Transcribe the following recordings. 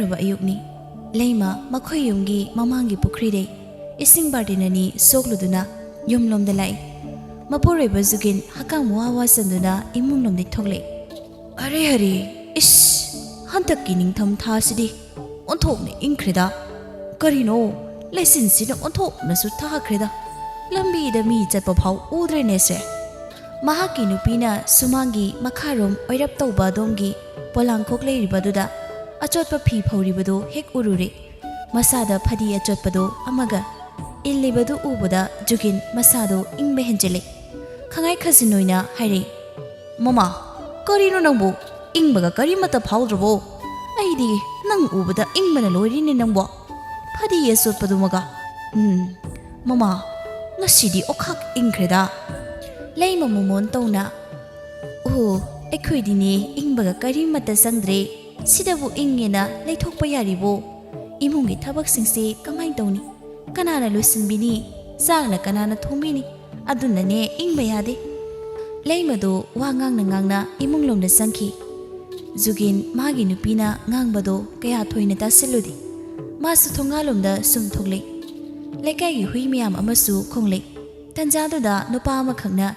ꯏꯪꯈ꯭ꯔꯕ ꯑꯌꯨꯛꯅꯤ ꯂꯩꯃ ꯃꯈꯣꯏ ꯌꯨꯝꯒꯤ ꯃꯃꯥꯡꯒꯤ ꯄꯨꯈ꯭ꯔꯤꯗꯩ ꯏꯁꯤꯡ ꯕꯥꯔꯇꯤꯟ ꯑꯅꯤ ꯁꯣꯛꯂꯨꯗꯨꯅ ꯌꯨꯝꯂꯣꯝꯗ ꯂꯥꯛꯏ ꯃꯄꯨꯔꯣꯏꯕ ꯖꯨꯒꯤꯟ ꯍꯛꯀꯥꯝ ꯋꯥ ꯋꯥ ꯆꯟꯗꯨꯅ ꯏꯃꯨꯡꯂꯣꯝꯗꯩ ꯊꯣꯛꯂꯛꯏ ꯑꯔꯦ ꯍꯔꯦ ꯏꯁ ꯍꯟꯗꯛꯀꯤ ꯅꯤꯡꯊꯝ ꯊꯥꯁꯤꯗꯤ ꯑꯣꯟꯊꯣꯛꯅ ꯏꯪꯈ꯭ꯔꯦꯗ ꯀꯔꯤꯅꯣ ꯂꯩꯆꯤꯟꯁꯤꯅ ꯑꯣꯟꯊꯣꯛꯅꯁꯨ ꯊꯥꯈ꯭ꯔꯦꯗ ꯂꯝꯕꯤꯗ ꯃꯤ ꯆꯠꯄ ꯐꯥꯎ ꯎꯗ꯭ꯔꯦꯅꯦꯁꯦ ꯃꯍꯥꯛꯀꯤ ꯅꯨꯄꯤꯅ ꯁꯨꯃꯥꯡꯒꯤ ꯃꯈꯥꯔꯣꯝ ꯑꯣꯏꯔꯞ ꯇꯧꯕ ꯑꯗꯣꯝꯒꯤ ꯄꯣꯂꯥꯡꯈꯣꯛ ꯂꯩꯔꯤꯕꯗꯨꯗ ꯑꯆꯣꯠꯄ ꯐꯤ ꯐꯧꯔꯤꯕꯗꯨ ꯍꯦꯛ ꯎꯔꯨꯔꯦ ꯃꯁꯥꯗ ꯐꯗꯤ ꯑꯆꯣꯠꯄꯗꯨ ꯑꯃꯒ ꯏꯜꯂꯤꯕꯗꯨ ꯎꯕꯗ ꯖꯨꯒꯤꯟ ꯃꯁꯥꯗꯨ ꯏꯪꯕ ꯍꯦꯟꯖꯤꯜꯂꯦ ꯈꯪꯉꯥꯏ ꯈꯖꯤꯟ ꯑꯣꯏꯅ ꯍꯥꯏꯔꯦ ꯃꯃꯥ ꯀꯔꯤꯅꯣ ꯅꯪꯕꯨ ꯏꯪꯕꯒ ꯀꯔꯤꯃꯠꯇ ꯐꯥꯎꯗ꯭ꯔꯕꯣ ꯑꯩꯗꯤ ꯅꯪ ꯎꯕꯗ ꯏꯪꯕꯅ ꯂꯣꯏꯔꯤꯅꯦ ꯅꯪꯕꯣ ꯐꯗꯤ ꯑꯆꯣꯠꯄꯗꯨꯃꯒ ꯃꯃꯥ ꯉꯁꯤꯗꯤ ꯑꯣꯈꯥꯛ ꯏꯪꯈ꯭ꯔꯦꯗ ꯂꯩꯃ ꯃꯣꯃꯣꯟ ꯇꯧꯅ ꯑꯩꯈꯣꯏꯗꯤꯅꯦ ꯏꯪꯕꯒ ꯀꯔꯤꯃꯠꯇ ꯆꯪꯗ꯭ꯔꯦ ꯁꯤꯗꯕꯨ ꯏꯪꯉꯦꯅ ꯂꯩꯊꯣꯛꯄ ꯌꯥꯔꯤꯕꯣ ꯏꯃꯨꯡꯒꯤ ꯊꯕꯛꯁꯤꯡꯁꯦ ꯀꯃꯥꯏ ꯇꯧꯅꯤ ꯀꯅꯥꯅ ꯂꯣꯏꯁꯤꯟꯕꯤꯅꯤ ꯆꯥꯛꯅ ꯀꯅꯥꯅ ꯊꯣꯡꯕꯤꯅꯤ ꯑꯗꯨꯅꯅꯦ ꯏꯪꯕ ꯌꯥꯗꯦ ꯂꯩꯃꯗꯣ ꯋꯥ ꯉꯥꯡꯅ ꯉꯥꯡꯅ ꯏꯃꯨꯡꯂꯣꯝꯗ ꯆꯪꯈꯤ ꯖꯨꯒꯤꯟ ꯃꯥꯒꯤ ꯅꯨꯄꯤꯅ ꯉꯥꯡꯕꯗꯣ ꯀꯌꯥ ꯊꯣꯏꯅ ꯇꯥꯁꯤꯜꯂꯨꯗꯦ ꯃꯥꯁꯨ ꯊꯣꯡꯒꯥꯜꯂꯣꯝꯗ ꯁꯨꯝ ꯊꯣꯛꯂꯛꯏ ꯂꯩꯀꯥꯏꯒꯤ ꯍꯨꯏ ꯃꯌꯥꯝ ꯑꯃꯁꯨ ꯈꯣꯡꯂꯛꯏ ꯇꯟꯖꯥꯗꯨꯗ ꯅꯨꯄꯥ ꯑꯃꯈꯛꯅ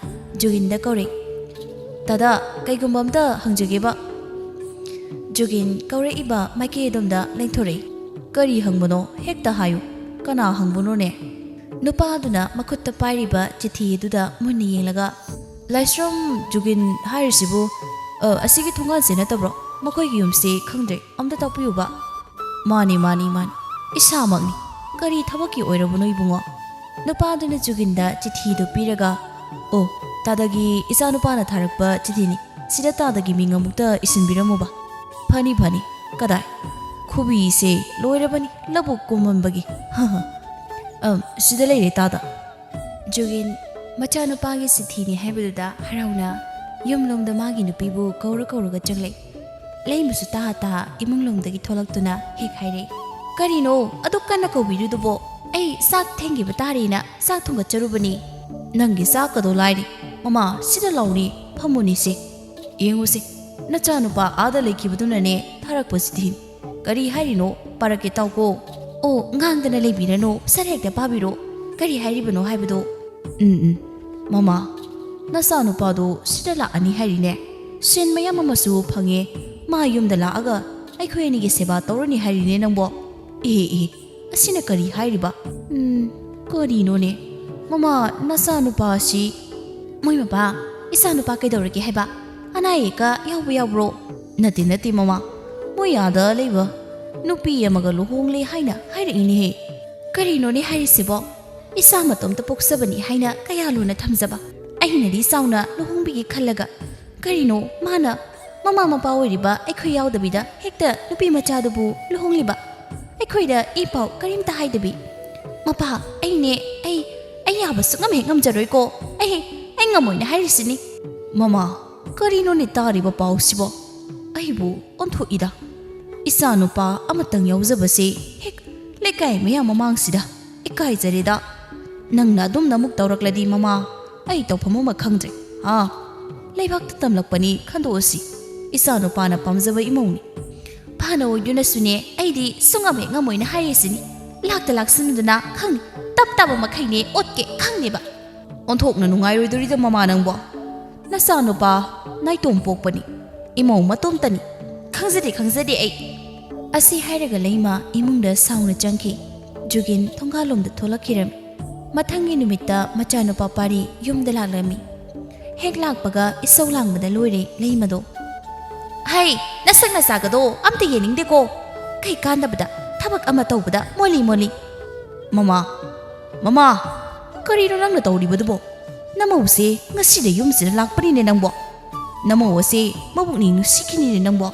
ꯖꯨꯒꯤꯟꯗ ꯀꯧꯔꯛꯏ ꯗꯥꯗꯥ ꯀꯩꯒꯨꯝꯕ ꯑꯝꯇ ꯍꯪꯖꯒꯦꯕ ꯖꯨꯒꯤꯟ ꯀꯧꯔꯛꯏꯕ ꯃꯥꯏꯀꯩ ꯑꯗꯣꯝꯗ ꯂꯦꯡꯊꯣꯔꯛꯏ ꯀꯔꯤ ꯍꯪꯕꯅꯣ ꯍꯦꯛꯇ ꯍꯥꯏꯌꯨ ꯀꯅꯥ ꯍꯪꯕꯅꯣꯅꯦ ꯅꯨꯄꯥꯗꯨꯅ ꯃꯈꯨꯠꯇ ꯄꯥꯏꯔꯤꯕ ꯆꯤꯊꯤ ꯑꯗꯨꯗ ꯃꯨꯟꯅ ꯌꯦꯡꯂꯒ ꯂꯥꯏꯁ꯭ꯔꯝ ꯖꯨꯒꯤꯟ ꯍꯥꯏꯔꯤꯁꯤꯕꯨ ꯑꯁꯤꯒꯤ ꯊꯣꯡꯒꯥꯟꯁꯦ ꯅꯠꯇꯕ꯭ꯔꯣ ꯃꯈꯣꯏꯒꯤ ꯌꯨꯝꯁꯦ ꯈꯪꯗ꯭ꯔꯦ ꯑꯝꯇ ꯇꯥꯛꯄꯤꯌꯨꯕ ꯃꯥꯅꯤ ꯏꯁꯥꯃꯛꯅꯤ ꯀꯔꯤ ꯊꯕꯛꯀꯤ ꯑꯣꯏꯔꯕꯅꯣ ꯏꯕꯨꯡꯉꯣ ꯅꯨꯄꯥꯗꯨꯅ ꯖꯨꯒꯤꯟꯗ ꯆꯤꯊꯤꯗꯨ ꯄꯤꯔꯒ ꯇꯥꯗꯒꯤ ꯏꯆꯥꯅꯨꯄꯥꯅ ꯊꯥꯔꯛꯄ ꯆꯤꯊꯤꯅꯤ ꯁꯤꯗ ꯇꯥꯗꯒꯤ ꯃꯤꯡ ꯑꯃꯨꯛꯇ ꯏꯁꯤꯟꯕꯤꯔꯝꯃꯨꯕ ꯐꯅꯤ ꯀꯗꯥꯏ ꯈꯨꯕꯤꯁꯦ ꯂꯣꯏꯔꯕꯅꯤ ꯂꯕꯨꯛ ꯀꯨꯝꯃꯟꯕꯒꯤ ꯁꯤꯗ ꯂꯩꯔꯦ ꯇꯥꯗ ꯖꯨꯒꯤꯟ ꯃꯆꯥꯅꯨꯄꯥꯒꯤ ꯆꯤꯊꯤꯅꯤ ꯍꯥꯏꯕꯗꯨꯗ ꯍꯔꯥꯎꯅ ꯌꯨꯝꯂꯣꯝꯗ ꯃꯥꯒꯤ ꯅꯨꯄꯤꯕꯨ ꯀꯧꯔꯒ ꯆꯪꯂꯛꯏ ꯂꯩꯃꯁꯨ ꯇꯥ ꯏꯃꯨꯡꯂꯣꯝꯗꯒꯤ ꯊꯣꯛꯂꯛꯇꯨꯅ ꯍꯦꯛ ꯍꯥꯏꯔꯛꯏ ꯀꯔꯤꯅꯣ ꯑꯗꯨꯛ ꯀꯟꯅ ꯀꯧꯕꯤꯔꯤꯗꯨꯕꯣ ꯑꯩ ꯆꯥꯛ ꯊꯦꯡꯈꯤꯕ ꯇꯥꯔꯦꯅ ꯆꯥꯛ ꯊꯣꯡꯒꯠꯆꯔꯨꯕꯅꯤ ꯅꯪꯒꯤ ꯆꯥꯛꯀꯗꯣ ꯂꯥꯏꯔꯤ ꯃꯃꯥ ꯁꯤꯗ ꯂꯥꯎꯅꯤ ꯐꯝꯃꯨꯅꯤꯁꯦ ꯌꯦꯡꯉꯨꯁꯦ ꯅꯆꯥꯅꯨꯄꯥ ꯑꯥꯗ ꯂꯩꯈꯤꯕꯗꯨꯅꯅꯦ ꯊꯥꯔꯛꯄ ꯆꯤꯊꯤꯅꯤ ꯀꯔꯤ ꯍꯥꯏꯔꯤꯅꯣ ꯄꯥꯔꯛꯀꯦ ꯇꯥꯎꯀꯣ ꯉꯥꯡꯗꯅ ꯂꯩꯕꯤꯔꯅꯨ ꯁꯠ ꯍꯦꯛꯇ ꯄꯥꯕꯤꯔꯣ ꯀꯔꯤ ꯍꯥꯏꯔꯤꯕꯅꯣ ꯍꯥꯏꯕꯗꯣ ꯃꯃꯥ ꯅꯆꯥꯅꯨꯄꯥꯗꯣ ꯁꯤꯗ ꯂꯥꯛꯑꯅꯤ ꯍꯥꯏꯔꯤꯅꯦ ꯁꯦꯟ ꯃꯌꯥꯝ ꯑꯃꯁꯨ ꯐꯪꯉꯦ ꯃꯥ ꯌꯨꯝꯗ ꯂꯥꯛꯑꯒ ꯑꯩꯈꯣꯏ ꯑꯅꯤꯒꯤ ꯁꯦꯕꯥ ꯇꯧꯔꯅꯤ ꯍꯥꯏꯔꯤꯅꯦ ꯅꯪꯕꯣ ꯑꯁꯤꯅ ꯀꯔꯤ ꯍꯥꯏꯔꯤꯕ ꯀꯔꯤꯅꯣꯅꯦ ꯃꯃꯥ ꯅꯆꯥꯅꯨꯄꯥꯁꯤ ꯃꯣꯏ ꯃꯄꯥ ꯏꯆꯥꯅꯨꯄꯥ ꯀꯩꯗꯧꯔꯒꯦ ꯍꯥꯏꯕ ꯑꯅꯥ ꯑꯌꯦꯛꯀ ꯌꯥꯎꯕ꯭ꯔꯣ ꯅꯠꯇꯦ ꯃꯃꯥ ꯃꯣꯏ ꯑꯥꯗ ꯂꯩꯕ ꯅꯨꯄꯤ ꯑꯃꯒ ꯂꯨꯍꯣꯡꯂꯦ ꯍꯥꯏꯅ ꯍꯥꯏꯔꯛꯏꯅꯦꯍꯦ ꯀꯔꯤꯅꯣꯅꯦ ꯍꯥꯏꯔꯤꯁꯤꯕꯣ ꯏꯆꯥ ꯃꯇꯣꯝꯇ ꯄꯣꯛꯆꯕꯅꯤ ꯍꯥꯏꯅ ꯀꯌా ꯂꯨꯅ ꯊꯝꯖꯕ ꯑꯩꯅꯗꯤ ꯆꯥꯎꯅ ꯂꯨꯍꯣꯡꯕꯤꯒꯦ ꯈꯜꯂꯒ ꯀꯔꯤꯅꯣ ꯃꯥꯅ ꯃꯃꯥ ꯃꯄꯥ ꯑꯣꯏꯔꯤꯕ ꯑꯩꯈꯣꯏ ꯌꯥꯎꯗꯕꯤꯗ ꯍꯦꯛꯇ ꯅꯨꯄꯤ ꯃꯆꯥꯗꯨꯕꯨ ꯂꯨꯍꯣꯡꯂꯤꯕ ꯑꯩꯈꯣꯏꯗ ꯏ ꯄꯥꯎ ꯀꯔꯤꯝꯇ ꯍꯥꯏꯗꯕꯤ ꯃꯄꯥ ꯑꯩ ꯌꯥꯕ ꯁꯨꯡꯉꯝ ꯍꯦꯛ ꯉꯝꯖꯔꯣꯏꯀꯣ ꯑꯩ ꯉꯝꯃꯣꯏꯅ ꯍꯥꯏꯔꯤꯁꯤꯅꯤ ꯃꯃꯥ ꯀꯔꯤꯅꯣꯅꯦ ꯇꯥꯔꯤꯕ ꯄꯥꯎꯁꯤꯕꯣ ꯑꯩꯕꯨ ꯑꯣꯟꯊꯣꯛꯏꯗ ꯏꯆꯥꯅꯨꯄꯥ ꯑꯃꯇꯪ ꯌꯥꯎꯖꯕꯁꯦ ꯍꯦꯛ ꯂꯩꯀꯥꯏ ꯃꯌꯥꯝ ꯃꯃꯥꯡꯁꯤꯗ ꯏꯀꯥꯏꯖꯔꯦꯗ ꯅꯪꯅ ꯑꯗꯨꯝꯅ ꯑꯃꯨꯛ ꯇꯧꯔꯛꯂꯗꯤ ꯃꯃꯥ ꯑꯩ ꯇꯧꯐꯝ ꯑꯃ ꯈꯪꯗ꯭ꯔꯦ ꯂꯩꯕꯥꯛꯇ ꯇꯝꯂꯛꯄꯅꯤ ꯈꯟꯗꯣꯛꯑꯁꯤ ꯏꯆꯥꯅꯨꯄꯥꯅ ꯄꯥꯝꯖꯕ ꯏꯃꯧꯅꯤ ꯐꯅ ꯑꯣꯏꯗꯨꯅꯁꯨꯅꯦ ꯑꯩꯗꯤ ꯁꯨꯡꯉꯝ ꯍꯦꯛ ꯉꯝꯃꯣꯏꯅ ꯍꯥꯏꯔꯤꯁꯤꯅꯤ ꯂꯥꯛꯁꯤꯟꯗꯨꯅ ꯈꯪꯅꯤ ꯇꯞ ꯃꯈꯩꯅꯦ ꯑꯣꯠꯀꯦ ꯈꯪꯅꯦꯕ ꯑꯣꯟꯊꯣꯛꯅ ꯅꯨꯡꯉꯥꯏꯔꯣꯏꯗꯣꯔꯤꯗ ꯃꯃꯥ ꯅꯪꯕꯣ ꯅꯆꯥꯅꯨꯄꯥ ꯅꯥꯏꯇꯣꯝ ꯄꯣꯛꯄꯅꯤ ꯏꯃꯧ ꯃꯇꯣꯝꯇꯅꯤ ꯈꯪꯖꯗꯦ ꯑꯩ ꯑꯁꯤ ꯍꯥꯏꯔꯒ ꯂꯩꯃ ꯏꯃꯨꯡꯗ ꯁꯥꯎꯅ ꯆꯪꯈꯤ ꯖꯨꯒꯤꯟ ꯊꯣꯡꯒꯥꯜꯂꯣꯝꯗ ꯊꯣꯛꯂꯛꯈꯤꯔꯝꯃꯤ ꯃꯊꯪꯒꯤ ꯅꯨꯃꯤꯠꯇ ꯃꯆꯥꯅꯨꯄꯥ ꯄꯥꯔꯤ ꯌꯨꯝꯗ ꯂꯥꯛꯂꯝꯃꯤ ꯍꯦꯛ ꯂꯥꯛꯄꯒ ꯏꯁꯧ ꯂꯥꯡꯕꯗ ꯂꯣꯏꯔꯦ ꯂꯩꯃꯗꯣ ꯍꯩ ꯅꯁꯛ ꯅꯆꯥꯒꯗꯣ ꯑꯝꯇ ꯌꯦꯡꯅꯤꯡꯗꯦꯀꯣ ꯀꯩ ꯀꯥꯟꯗꯕꯗ ꯊꯕꯛ ꯑꯃ ꯇꯧꯕꯗ ꯃꯣꯜꯂꯤ ꯃꯃꯥ ꯀꯔꯤꯅꯣ ꯅꯪꯅ ꯇꯧꯔꯤꯕꯗꯨꯕꯣ ꯅꯃꯧꯁꯦ ꯉꯁꯤꯗ ꯌꯨꯝꯁꯤꯗ ꯂꯥꯛꯄꯅꯤꯅꯦ ꯅꯪꯕꯣ ꯅꯃꯧ ꯑꯁꯦ ꯃꯕꯨꯛꯅꯤꯡ ꯅꯨꯡꯁꯤꯈꯤꯅꯤꯅꯦ ꯅꯪꯕꯣ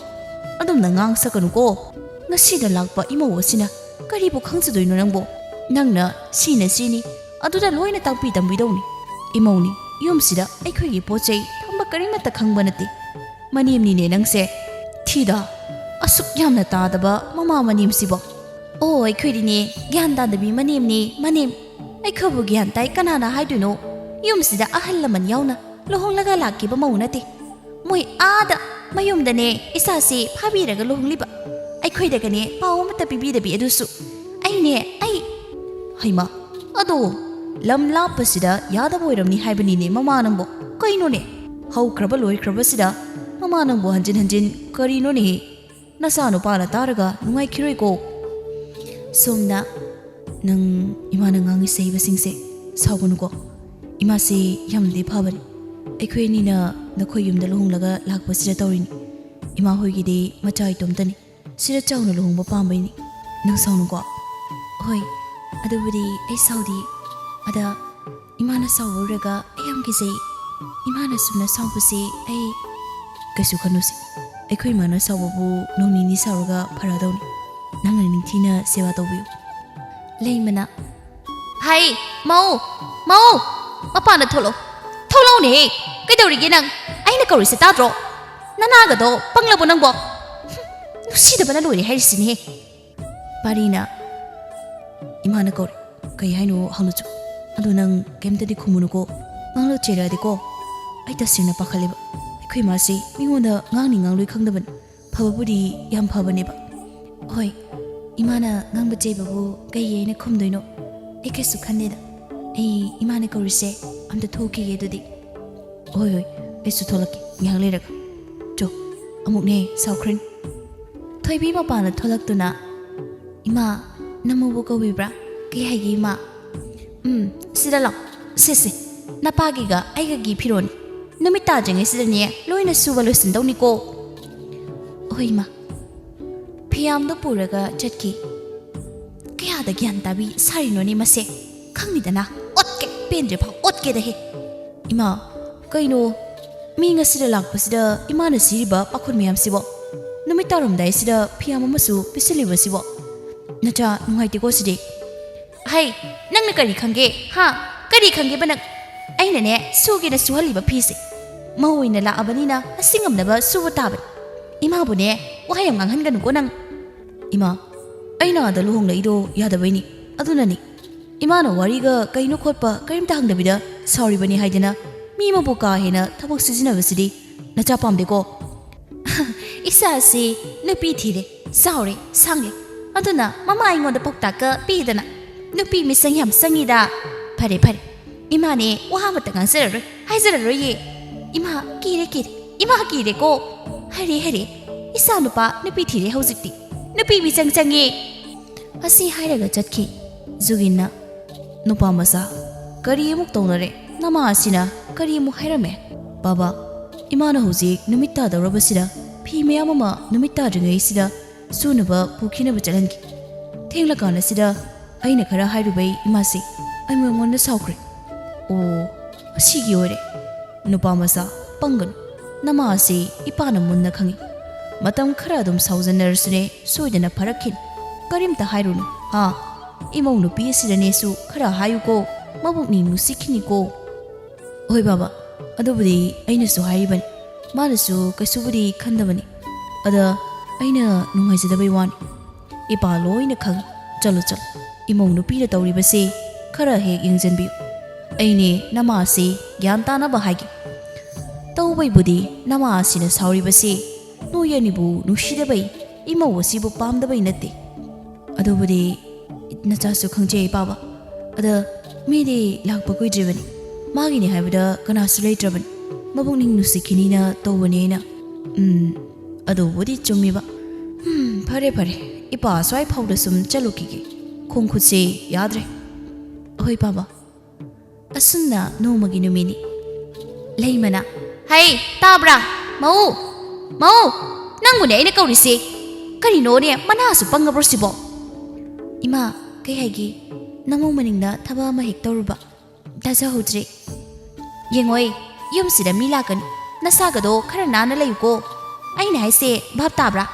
ꯑꯗꯨꯝꯅ ꯉꯥꯡꯁꯛꯀꯅꯨꯀꯣ ꯉꯁꯤꯗ ꯂꯥꯛꯄ ꯏꯃꯧ ꯑꯁꯤꯅ ꯀꯔꯤꯕꯨ ꯈꯪꯖꯗꯣꯏꯅꯣ ꯅꯪꯕꯣ ꯅꯪꯅ ꯁꯤꯅꯤ ꯑꯗꯨꯗ ꯂꯣꯏꯅ ꯇꯥꯛꯄꯤ ꯇꯝꯕꯤꯗꯧꯅꯤ ꯏꯃꯧꯅꯤ ꯌꯨꯝꯁꯤꯗ ꯑꯩꯈꯣꯏꯒꯤ ꯄꯣꯠꯆꯩ ꯊꯝꯕ ꯀꯔꯤꯃꯠꯇ ꯈꯪꯕ ꯅꯠꯇꯦ ꯃꯅꯦꯝꯅꯤꯅꯦ ꯅꯪꯁꯦ ꯊꯤꯗ ꯑꯁꯨꯛ ꯌꯥꯝꯅ ꯇꯥꯗꯕ ꯃꯃꯥ ꯃꯅꯦꯝꯁꯤꯕꯣ ꯑꯩꯈꯣꯏꯗꯤꯅꯦ ꯒ꯭ꯌꯥꯟ ꯇꯥꯗꯕꯤ ꯃꯅꯦꯝ ꯑꯩꯈꯣꯏꯕꯨ ꯒ꯭ꯌꯥꯟ ꯇꯥꯏ ꯀꯅꯥꯅ ꯍꯥꯏꯗꯣꯏꯅꯣ ꯌꯨꯝꯁꯤꯗ ꯑꯍꯜ ꯂꯃꯟ ꯌꯥꯎꯅ ꯂꯨꯍꯣꯡꯂꯒ ꯂꯥꯛꯈꯤꯕ ꯃꯧ ꯅꯠꯇꯦ ꯃꯣꯏ ꯑꯥꯗ ꯃꯌꯨꯝꯗꯅꯦ ꯏꯆꯥꯁꯦ ꯐꯥꯕꯤꯔꯒ ꯂꯨꯍꯣꯡꯂꯤꯕ ꯑꯩꯈꯣꯏꯗꯒꯅꯦ ꯄꯥꯎ ꯑꯃꯠꯇ ꯄꯤꯕꯤꯗꯕꯤ ꯑꯗꯨꯁꯨ ꯑꯩꯅꯦ ꯍꯩꯃ ꯑꯗꯣ ꯂꯝ ꯂꯥꯞꯄꯁꯤꯗ ꯌꯥꯗꯕ ꯑꯣꯏꯔꯝꯅꯤ ꯍꯥꯏꯕꯅꯤꯅꯦ ꯃꯃꯥ ꯅꯪꯕꯣ ꯀꯩꯅꯣꯅꯦ ꯍꯧꯈ꯭ꯔꯕ ꯂꯣꯏꯈ꯭ꯔꯕꯁꯤꯗ ꯃꯃꯥ ꯅꯪꯕꯨ ꯍꯟꯖꯤꯟ ꯍꯟꯖꯤन ꯀꯔꯤꯅꯣꯅꯦ ꯅꯆꯥ ꯅꯨꯄꯥꯅ ꯇꯥꯔꯒ ꯅꯨꯡꯉꯥꯏꯈꯤꯔꯣꯏꯀꯣ ꯁꯣꯝꯅ ꯅꯪ ꯏꯃꯥꯅ ꯉꯥꯡꯉꯤ ꯁꯩꯕꯁꯤꯡꯁꯦ ꯁꯥꯎꯒꯅꯨꯀꯣ ꯏꯃꯥꯁꯤ ꯌꯥꯝꯅꯗꯤ ꯐꯕꯅꯤ ꯑꯩꯈꯣꯏ ꯑꯅꯤꯅ ꯅꯈꯣꯏ ꯌꯨꯝꯗ ꯂꯨꯍꯣꯡꯂꯒ ꯂꯥꯛꯄꯁꯤꯗ ꯇꯧꯔꯤꯅꯤ ꯏꯃꯥ ꯍꯣꯏꯒꯤꯗꯤ ꯃꯆꯥ ꯏꯇꯣꯝꯇꯅꯤ ꯁꯤꯗ ꯆꯥꯎꯅ ꯂꯨꯍꯣꯡꯕ ꯄꯥꯝꯕꯩꯅꯤ ꯅꯪ ꯁꯥꯎꯅꯨꯀꯣ ꯍꯣꯏ ꯑꯗꯨꯕꯨꯗꯤ ꯑꯩ ꯁꯥꯎꯗꯤ ꯑꯗ ꯏꯃꯥꯅ ꯁꯥꯎꯔꯨꯔꯒ ꯑꯩ ꯌꯥꯝ ꯀꯤꯖꯩ ꯏꯃꯥꯅ ꯁꯨꯝꯅ ꯁꯥꯎꯕꯁꯤ ꯑꯩ ꯀꯩꯁꯨ ꯈꯟꯅꯨꯁꯤ ꯑꯩꯈꯣꯏ ꯏꯃꯥꯅ ꯁꯥꯎꯕꯕꯨ ꯅꯣꯡ ꯅꯤꯅꯤ ꯁꯥꯎꯔꯒ ꯐꯔꯗꯧꯅꯤ ꯅꯪꯅ ꯅꯤꯡꯊꯤꯅ ꯁꯦꯕꯥ ꯇꯧꯕꯤꯌꯨ ꯂꯩꯃꯅ ꯍꯥꯏ ꯃꯧ ꯃꯄꯥꯟꯗ ꯊꯣꯛꯂꯛꯎꯅꯦ ꯀꯩꯗꯧꯔꯤꯒꯦ ꯅꯪ ꯑꯩꯅ ꯀꯧꯔꯤꯁꯦ ꯇꯥꯗ꯭ꯔꯣ ꯅꯅꯥꯒꯗꯣ ꯄꯪꯂꯕꯣ ꯅꯪꯕꯣ ꯅꯨꯡꯁꯤꯗꯕꯅ ꯂꯣꯏꯔꯦ ꯍꯥꯏꯔꯤꯁꯤꯅꯦ ꯄꯥꯔꯤꯅ ꯏꯃꯥꯅ ꯀꯧꯔꯤ ꯀꯩ ꯍꯥꯏꯅꯣ ꯍꯪꯂꯨꯆꯣ ꯑꯗꯨ ꯅꯪ ꯀꯩꯝꯇꯗꯤ ꯈꯨꯝꯃꯨꯅꯨꯀꯣ ꯉꯥꯡꯂ ꯆꯦꯔꯛꯑꯗꯤꯀꯣ ꯑꯩ ꯇꯁꯦꯡꯅ ꯄꯥꯈꯠꯂꯦꯕ ꯑꯩꯈꯣꯏ ꯏꯃꯥꯁꯤ ꯃꯤꯉꯣꯟꯗ ꯉꯥꯡꯅꯤ ꯉꯥꯡꯂꯣꯏ ꯈꯪꯗꯕꯅꯤ ꯐꯕꯕꯨꯗꯤ ꯌꯥꯝ ꯐꯕꯅꯦꯕ ꯍꯣꯏ ꯏꯃꯥꯅ ꯉꯥꯡꯕ ꯆꯩꯕꯕꯨ ꯀꯩ ꯍꯥꯏꯅ ꯈꯨꯝꯗꯣꯏꯅꯣ ꯑꯩ ꯀꯩꯁꯨ ꯈꯟꯗꯦꯗ ꯑꯩ ꯏꯃꯥꯅ ꯀꯧꯔꯤꯁꯦ ꯑꯝꯇ ꯊꯣꯛꯈꯤꯒꯦ ꯑꯗꯨꯗꯤ ꯍꯣꯏ ꯑꯩꯁꯨ ꯊꯣꯛꯂꯛꯀꯦ ꯉꯥꯏꯍꯥꯛ ꯂꯩꯔꯒ ꯆꯣ ꯑꯃꯨꯛꯅꯦ ꯁꯥꯎꯈ꯭ꯔꯅꯤ ꯊꯣꯏꯕꯤ ꯃꯄꯥꯅ ꯊꯣꯛꯂꯛꯇꯨꯅ ꯏꯃꯥ ꯅꯃꯧꯕꯨ ꯀꯧꯕꯤꯕ꯭ꯔꯥ ꯀꯩ ꯍꯥꯏꯒꯦ ꯏꯃꯥ ꯁꯤꯗ ꯂꯥꯛ ꯁꯤꯁꯦ ꯅꯄꯥꯒꯤꯒ ꯑꯩꯒꯒꯤ ꯐꯤꯔꯣꯟ ꯅꯨꯃꯤꯠ ꯇꯥꯗ꯭ꯔꯤꯉꯩꯁꯤꯗꯅꯦ ꯂꯣꯏꯅ ꯁꯨꯕ ꯂꯣꯏꯁꯤꯟꯗꯧꯅꯤꯀꯣ ꯍꯣꯏ ꯏꯃꯥ ꯐꯤꯌꯥꯝꯗꯣ ꯄꯨꯔꯒ ꯆꯠꯈꯤ ꯀꯌꯥꯗ ꯒ꯭ꯌꯥꯟ ꯇꯥꯕꯤ ꯁꯥꯔꯤꯅꯣꯅꯦ ꯃꯁꯦ ꯈꯪꯅꯤꯗꯅ ꯑꯣꯠꯀꯦ ꯄꯦꯟꯗ꯭ꯔꯤ ꯐꯥꯎ ꯑꯣꯠꯀꯦꯗꯍꯦ ꯏꯃꯥ ꯀꯩꯅꯣ ꯃꯤ ꯉꯁꯤꯗ ꯂꯥꯛꯄꯁꯤꯗ ꯏꯃꯥꯅ ꯁꯤꯔꯤꯕ ꯄꯥꯈꯣꯟ ꯃꯌꯥꯝꯁꯤꯕꯣ ꯅꯨꯃꯤꯠ ꯇꯥꯔꯝꯗꯥꯏꯁꯤꯗ ꯐꯤꯌꯥꯝ ꯑꯃꯁꯨ ꯄꯤꯁꯤꯜꯂꯤꯕꯁꯤꯕꯣ ꯅꯆꯥ ꯅꯨꯡꯉꯥꯏꯇꯦꯀꯣ ꯁꯤꯗꯤ ꯍꯩ ꯅꯪꯅ ꯀꯔꯤ ꯈꯪꯒꯦ ꯀꯔꯤ ꯈꯪꯒꯦꯕ ꯅꯪ ꯑꯩꯅꯅꯦ ꯁꯨꯒꯦꯅ ꯁꯨꯍꯜꯂꯤꯕ ꯐꯤꯁꯦ ꯃꯧ ꯑꯣꯏꯅ ꯂꯥꯛꯑꯕꯅꯤꯅ ꯑꯁꯤ ꯉꯝꯅꯕ ꯁꯨꯕ ꯇꯥꯕꯅꯤ ꯏꯃꯥꯕꯨꯅꯦ ꯋꯥꯍꯩ ꯌꯥꯝ ꯉꯥꯡꯍꯟꯒꯅꯨꯀꯣ ꯅꯪ ꯏꯃꯥ ꯑꯩꯅ ꯑꯥꯗ ꯂꯨꯍꯣꯡꯂꯛꯏꯗꯣ ꯌꯥꯗꯕꯩꯅꯤ ꯑꯗꯨꯅꯅꯤ ꯏꯃꯥꯅ ꯋꯥꯔꯤꯒ ꯀꯩꯅꯣ ꯈꯣꯠꯄ ꯀꯔꯤꯝꯇ ꯍꯪꯗꯕꯤꯗ ꯁꯥꯎꯔꯤꯕꯅꯤ ꯍꯥꯏꯗꯅ ꯃꯤ ꯑꯃꯕꯨ ꯀꯥ ꯍꯦꯟꯅ ꯊꯕꯛ ꯁꯤꯖꯤꯟꯅꯕꯁꯤꯗꯤ ꯅꯆꯥ ꯄꯥꯝꯗꯦꯀꯣ ꯏꯆꯥꯁꯤ ꯅꯨꯄꯤ ꯊꯤꯔꯦ ꯆꯥꯎꯔꯦ ꯁꯥꯡꯂꯦ ꯑꯗꯨꯅ ꯃꯃꯥ ꯑꯩꯉꯣꯟꯗ ꯄꯥꯎꯇꯥꯛꯀ ꯄꯤꯗꯅ ꯅꯨꯄꯤ ꯃꯤꯁꯪ ꯌꯥꯝ ꯆꯪꯉꯤꯗ ꯐꯔꯦ ꯏꯃꯥꯅꯦ ꯋꯥ ꯑꯃꯇ ꯍꯥꯏꯖꯔꯔꯣꯏꯌꯦ ꯏꯃꯥ ꯏꯃꯥ ꯀꯤꯔꯦꯀꯣ ꯍꯔꯦ ꯏꯆꯥ ꯅꯨꯄꯥ ꯅꯨꯄꯤ ꯊꯤꯔꯦ ꯍꯧꯖꯤꯛꯇꯤ ꯅꯨꯄꯤ ꯃꯤꯆꯪ ꯆꯪꯉꯦ ꯑꯁꯤ ꯍꯥꯏꯔꯒ ꯆꯠꯈꯤ ꯖꯨꯒꯤꯟꯅ ꯅꯨꯄꯥ ꯃꯆꯥ ꯀꯔꯤ ꯑꯃꯨꯛ ꯇꯧꯅꯔꯦ ꯅꯃꯥ ꯑꯁꯤꯅ ꯀꯔꯤ ꯑꯃꯨꯛ ꯍꯥꯏꯔꯝꯃꯦ ꯕꯥꯕꯥ ꯏꯃꯥꯅ ꯍꯧꯖꯤꯛ ꯅꯨꯃꯤꯠ ꯇꯥꯗꯧꯔꯕꯁꯤꯗ ꯐꯤ ꯃꯌꯥꯝ ꯑꯃ ꯅꯨꯃꯤꯠ ꯇꯥꯗ꯭ꯔꯤꯉꯩꯁꯤꯗ ꯁꯨꯅꯕ ꯄꯨꯈꯤꯅꯕ ꯆꯠꯍꯟꯈꯤ ꯊꯦꯡꯂꯀꯥꯟꯗꯁꯤꯗ ꯑꯩꯅ ꯈꯔ ꯍꯥꯏꯔꯨꯕꯩ ꯏꯃꯥꯁꯤ ꯑꯩꯉꯣꯟꯗ ꯁꯥꯎꯈ꯭ꯔꯦ ꯑꯣ ꯑꯁꯤꯒꯤ ꯑꯣꯏꯔꯦ ꯅꯨꯄꯥ ꯃꯆꯥ ꯄꯪꯒꯅꯨ ꯅꯃꯥ ꯑꯁꯤ ꯏꯄꯥꯅ ꯃꯨꯟꯅ ꯈꯪꯉꯤ ꯃꯇꯝ ꯈꯔ ꯑꯗꯨꯝ ꯁꯥꯎꯖꯟꯅꯔꯁꯨꯅꯦ ꯁꯣꯏꯗꯅ ꯐꯔꯛꯈꯤꯅꯤ ꯀꯔꯤꯝꯇ ꯍꯥꯏꯔꯨꯅꯨ ꯏꯃꯧ ꯅꯨꯄꯤ ꯑꯁꯤꯗꯅꯦꯁꯨ ꯈꯔ ꯍꯥꯏꯌꯨꯀꯣ ꯃꯕꯨꯛꯅꯤ ꯅꯨꯡꯁꯤꯈꯤꯅꯤꯀꯣ ꯍꯣꯏ ꯕꯥꯕꯥ ꯑꯗꯨꯕꯨꯗꯤ ꯑꯩꯅꯁꯨ ꯍꯥꯏꯔꯤꯕꯅꯤ ꯃꯥꯅꯁꯨ ꯀꯩꯁꯨꯕꯨꯗꯤ ꯈꯟꯗꯕꯅꯤ ꯑꯗ ꯑꯩꯅ ꯅꯨꯡꯉꯥꯏꯖꯗꯕꯩ ꯋꯥꯅꯤ ꯏꯄꯥ ꯂꯣꯏꯅ ꯈꯪꯉꯤ ꯆꯠꯂꯣ ꯏꯃꯧ ꯅꯨꯄꯤꯅ ꯇꯧꯔꯤꯕꯁꯤ ꯈꯔ ꯍꯦꯛ ꯌꯦꯡꯖꯟꯕꯤꯌꯨ ꯑꯩꯅꯦ ꯅꯃꯥ ꯑꯁꯤ ꯒ꯭ꯌꯥꯟ ꯇꯥꯅꯕ ꯍꯥꯏꯒꯦ ꯇꯧꯕꯩꯕꯨꯗꯤ ꯅꯃꯥ ꯑꯁꯤꯅ ꯁꯥꯎꯔꯤꯕꯁꯤ ꯅꯣꯏ ꯑꯅꯤꯕꯨ ꯅꯨꯡꯁꯤꯗꯕꯩ ꯏꯃꯧ ꯑꯁꯤꯕꯨ ꯄꯥꯝꯗꯕꯩ ꯅꯠꯇꯦ ꯑꯗꯨꯕꯨꯗꯤ ꯅꯆꯥꯁꯨ ꯈꯪꯖꯩ ꯕꯥꯕꯥ ꯑꯗ ꯃꯤꯗꯤ ꯂꯥꯛꯄ ꯀꯨꯏꯗ꯭ꯔꯤꯕꯅꯤ ꯃꯥꯒꯤꯅꯤ ꯍꯥꯏꯕꯗ ꯀꯅꯥꯁꯨ ꯂꯩꯇ꯭ꯔꯕꯅꯤ ꯃꯕꯨꯛꯅꯤꯡ ꯅꯨꯡꯁꯤꯈꯤꯅꯤꯅ ꯇꯧꯕꯅꯤ ꯑꯩꯅ ꯑꯗꯨꯕꯨꯗꯤ ꯆꯨꯝꯃꯤꯕ ꯐꯔꯦ ꯏꯄꯥ ꯁ꯭ꯋꯥꯏ ꯐꯥꯎꯗ ꯁꯨꯝ ꯆꯠꯂꯨꯈꯤꯒꯦ ꯈꯣꯡ ꯈꯨꯠꯁꯦ ꯌꯥꯗ꯭ꯔꯦ ꯍꯣꯏ ꯕꯥꯕꯥ ꯑꯁꯨꯝꯅ ꯅꯣꯡꯃꯒꯤ ꯅꯨꯃꯤꯠꯅꯤ ꯂꯩꯃꯅ ꯍꯩ ꯇꯥꯕ꯭ꯔꯥ ꯃꯧ ꯅꯪꯕꯨꯅꯦ ꯑꯩꯅ ꯀꯧꯔꯤꯁꯦ ꯀꯔꯤꯅꯣꯅꯦ ꯃꯅꯥꯁꯨ ꯄꯪꯉꯕ꯭ꯔꯣ ꯁꯤꯕꯣ ꯏꯃꯥ ꯀꯩ ꯍꯥꯏꯒꯦ ꯅꯃꯧ ꯃꯅꯤꯡꯗ ꯊꯕꯛ ꯑꯃ ꯍꯦꯛ ꯇꯧꯔꯨꯕ ꯇꯥꯖꯍꯧꯗ꯭ꯔꯦ ꯌꯦꯡꯉꯣꯏ ꯌꯨꯝꯁꯤꯗ ꯃꯤ ꯂꯥꯛꯀꯅꯤ ꯅꯁꯥꯒꯗꯣ ꯈꯔ ꯅꯥꯟꯅ ꯂꯩꯌꯨꯀꯣ ꯑꯩꯅ ꯍꯥꯏꯁꯦ ꯚꯥꯞ ꯇꯥꯕ꯭ꯔꯥ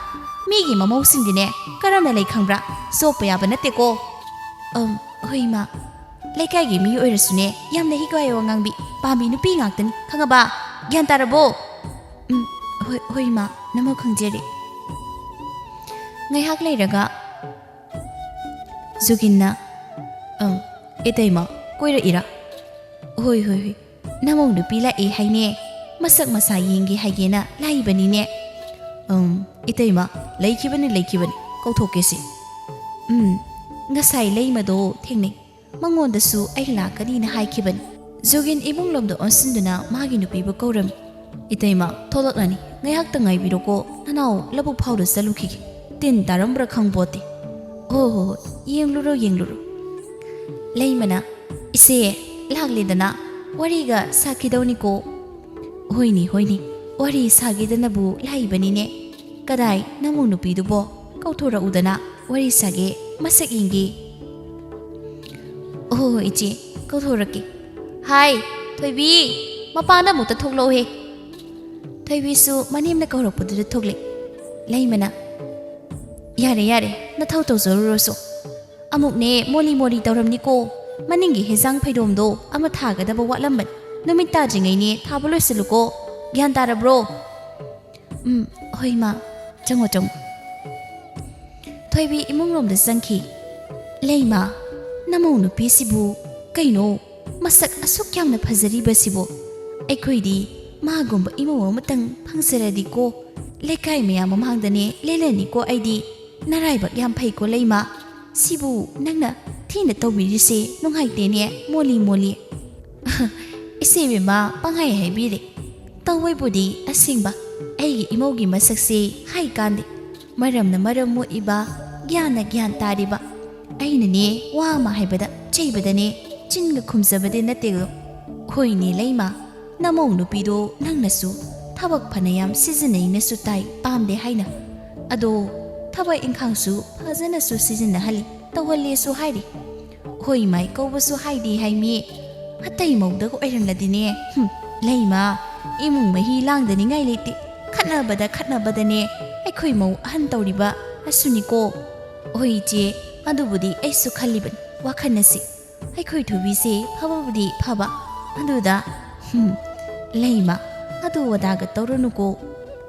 ꯃꯤꯒꯤ ꯃꯃꯧꯁꯤꯡꯗꯤꯅꯦ ꯀꯔꯝꯅ ꯂꯩ ꯈꯪꯕ꯭ꯔꯥ ꯆꯣꯞꯄ ꯌꯥꯕ ꯅꯠꯇꯦꯀꯣ ꯍꯣꯏ ꯏꯃꯥ ꯂꯩꯀꯥꯏꯒꯤ ꯃꯤ ꯑꯣꯏꯔꯁꯨꯅꯦ ꯌꯥꯝꯅ ꯍꯤꯒꯥꯏ ꯋꯥꯉꯥꯡꯕꯤ ꯄꯥꯝꯕꯤ ꯅꯨꯄꯤ ꯉꯥꯛꯇꯅꯤ ꯈꯪꯉꯕ ꯒ꯭ꯌꯥꯟ ꯇꯥꯔꯕꯣ ꯍꯣꯏ ꯏꯃꯥ ꯅꯃꯧ ꯈꯪꯖꯔꯦ ꯉꯥꯏꯍꯥꯛ ꯂꯩꯔꯒ ꯖꯨꯒꯤꯟꯅ ꯏꯇꯩꯃ ꯀꯣꯏꯔꯛꯏꯔꯥ ꯍꯣꯏ ꯅꯃꯧ ꯅꯨꯄꯤ ꯂꯥꯛꯑꯦ ꯍꯥꯏꯅꯦ ꯃꯁꯛ ꯃꯁꯥ ꯌꯦꯡꯒꯦ ꯍꯥꯏꯒꯦꯅ ꯂꯥꯛꯏꯕꯅꯤꯅꯦ ꯏꯇꯩꯃ ꯂꯩꯈꯤꯕꯅꯤ ꯀꯧꯊꯣꯛꯀꯦꯁꯤ ꯉꯁꯥꯏ ꯂꯩꯃꯗꯣ ꯊꯦꯡꯅꯩ ꯃꯉꯣꯟꯗꯁꯨ ꯑꯩ ꯂꯥꯛꯀꯅꯤꯅ ꯍꯥꯏꯈꯤꯕꯅꯤ ꯖꯣꯒꯤꯟ ꯏꯃꯨꯡꯂꯣꯝꯗ ꯑꯣꯟꯁꯤꯟꯗꯨꯅ ꯃꯥꯒꯤ ꯅꯨꯄꯤꯕꯨ ꯀꯧꯔꯝꯃꯤ ꯏꯇꯩꯃ ꯊꯣꯛꯂꯛꯂꯅꯤ ꯉꯥꯏꯍꯥꯛꯇ ꯉꯥꯏꯕꯤꯔꯣꯀꯣ ꯅꯅꯥꯎ ꯂꯧꯕꯨꯛ ꯐꯥꯎꯗ ꯆꯠꯂꯨꯈꯤꯒꯦ ꯇꯤꯟ ꯇꯥꯔꯝꯕ꯭ꯔꯥ ꯈꯪꯄꯣꯠꯇꯦ ꯍꯣꯏ ꯌꯦꯡꯂꯨꯔꯣ ꯂꯩꯃꯅ ꯏꯆꯦ ꯂꯥꯛꯂꯦꯗꯅ ꯋꯥꯔꯤꯒ ꯁꯥꯈꯤꯗꯧꯅꯤꯀꯣ ꯍꯣꯏꯅꯤ ꯋꯥꯔꯤ ꯁꯥꯒꯦꯗꯅꯕꯨ ꯂꯥꯛꯏꯕꯅꯤꯅꯦ ꯀꯗꯥꯏ ꯅꯃꯧ ꯅꯨꯄꯤꯗꯨꯕꯣ ꯀꯧꯊꯣꯔꯛꯎꯗꯅ ꯋꯥꯔꯤ ꯁꯥꯒꯦ ꯃꯁꯛ ꯌꯦꯡꯒꯦ ꯍꯣꯏ ꯏꯆꯦ ꯀꯧꯊꯣꯔꯛꯀꯦ ꯍꯥꯏ ꯊꯣꯏꯕꯤ ꯃꯄꯥꯟꯗ ꯑꯃꯨꯛꯇ ꯊꯣꯛꯂꯛꯎꯍꯦ ꯊꯣꯏꯕꯤꯁꯨ ꯃꯅꯦꯝꯅ ꯀꯧꯔꯛꯄꯗꯨꯗ ꯊꯣꯛꯂꯛ ꯂꯩꯃꯅ ꯌꯥꯔꯦ ꯅꯊꯧ ꯇꯧꯖꯔꯨꯔꯁꯨ ꯑꯃꯨꯛꯅꯦ ꯃꯣꯂꯤ ꯇꯧꯔꯝꯅꯤꯀꯣ ꯃꯅꯤꯡꯒꯤ ꯍꯦꯟꯖꯥꯡ ꯐꯩꯗꯣꯝꯗꯣ ꯑꯃ ꯊꯥꯒꯗꯕ ꯋꯥꯠꯂꯝꯕꯅꯤ ꯅꯨꯃꯤꯠ ꯇꯥꯗ꯭ꯔꯤꯉꯩꯅꯦ ꯊꯥꯕ ꯂꯣꯏꯁꯤꯜꯂꯨꯀꯣ ꯒ꯭ꯌꯥꯟ ꯇꯥꯔꯕ꯭ꯔꯣ ꯍꯣꯏ ꯃꯥ ꯆꯪꯉꯣ ꯊꯣꯏꯕꯤ ꯏꯃꯨꯡꯂꯣꯝꯗ ꯆꯪꯈꯤ ꯂꯩꯃ ꯅꯃꯧ ꯅꯨꯄꯤꯁꯤꯕꯨ ꯀꯩꯅꯣ ꯃꯁꯛ ꯑꯁꯨꯛ ꯌꯥꯝꯅ ꯐꯖꯔꯤꯕꯁꯤꯕꯨ ꯑꯩꯈꯣꯏꯗꯤ ꯃꯥꯒꯨꯝꯕ ꯏꯃꯧ ꯑꯃꯇꯪ ꯐꯪꯖꯔꯗꯤꯀꯣ ꯂꯩꯀꯥꯏ ꯃꯌꯥꯝ ꯃꯃꯥꯡꯗꯅꯦ ꯂꯦꯜꯂꯅꯤꯀꯣ ꯑꯩꯗꯤ ꯅꯔꯥꯏꯕꯛ ꯌꯥꯝ ꯐꯩꯀꯣ ꯂꯩꯃ ꯁꯤꯕꯨ ꯅꯪꯅ ꯊꯤꯅ ꯇꯧꯕꯤꯔꯤꯁꯦ ꯅꯨꯡꯉꯥꯏꯇꯦꯅꯦ ꯃꯣꯂꯤ ꯏꯆꯦꯕꯦꯝꯃ ꯄꯪꯍꯥꯏ ꯍꯥꯏꯕꯤꯔꯦ ꯇꯧꯕꯩꯕꯨꯗꯤ ꯑꯁꯦꯡꯕ ꯑꯩꯒꯤ ꯏꯃꯧꯒꯤ ꯃꯁꯛꯁꯦ ꯍꯥꯏꯀꯥꯟꯗꯦ ꯃꯔꯝꯅ ꯃꯔꯝ ꯃꯣꯛꯏꯕ ꯒ꯭ꯌꯥꯟꯅ ꯒ꯭ꯌꯥꯟ ꯇꯥꯔꯤꯕ ꯑꯩꯅꯅꯦ ꯋꯥ ꯑꯃ ꯍꯥꯏꯕꯗ ꯆꯩꯕꯗꯅꯦ ꯆꯤꯟꯒ ꯈꯨꯝꯖꯕꯗꯤ ꯅꯠꯇꯦꯒꯣ ꯍꯣꯏꯅꯦ ꯂꯩꯃ ꯅꯃꯧ ꯅꯨꯄꯤꯗꯣ ꯅꯪꯅꯁꯨ ꯊꯕꯛ ꯐꯅꯌꯥꯝ ꯁꯤꯖꯤꯟꯅꯩꯅꯁꯨ ꯇꯥꯏ ꯄꯥꯝꯗꯦ ꯍꯥꯏꯅ ꯑꯗꯣ ꯊꯕꯛ ꯏꯪꯈꯥꯡꯁꯨ ꯐꯖꯅꯁꯨ ꯁꯤꯖꯤꯟꯅꯍꯜꯂꯤ ꯇꯧꯍꯜꯂꯦꯁꯨ ꯍꯥꯏꯔꯤ ꯍꯣꯏ ꯃꯥꯏ ꯀꯧꯕꯁꯨ ꯍꯥꯏꯗꯤ ꯍꯥꯏꯃꯤ ꯑꯇꯩ ꯃꯧꯗꯒ ꯑꯣꯏꯔꯝꯂꯗꯤꯅꯦ ꯂꯩꯃ ꯏꯃꯨꯡ ꯃꯍꯤ ꯂꯥꯡꯗꯅꯤꯡꯉꯥꯏ ꯂꯩꯇꯦ ꯈꯠꯅꯕꯗꯅꯦ ꯑꯩꯈꯣꯏ ꯃꯧ ꯑꯍꯟ ꯇꯧꯔꯤꯕ ꯑꯁꯨꯅꯤꯀꯣ ꯍꯣꯏ ꯏꯆꯦ ꯑꯗꯨꯕꯨꯗꯤ ꯑꯩꯁꯨ ꯈꯜꯂꯤꯕꯅꯤ ꯋꯥꯈꯜ ꯑꯁꯤ ꯑꯩꯈꯣꯏ ꯊꯣꯏꯕꯤꯁꯦ ꯐꯕꯕꯨꯗꯤ ꯐꯕ ꯑꯗꯨꯗ ꯂꯩꯃ ꯑꯗꯨ ꯑꯗꯥꯒ ꯇꯧꯔꯅꯨꯀꯣ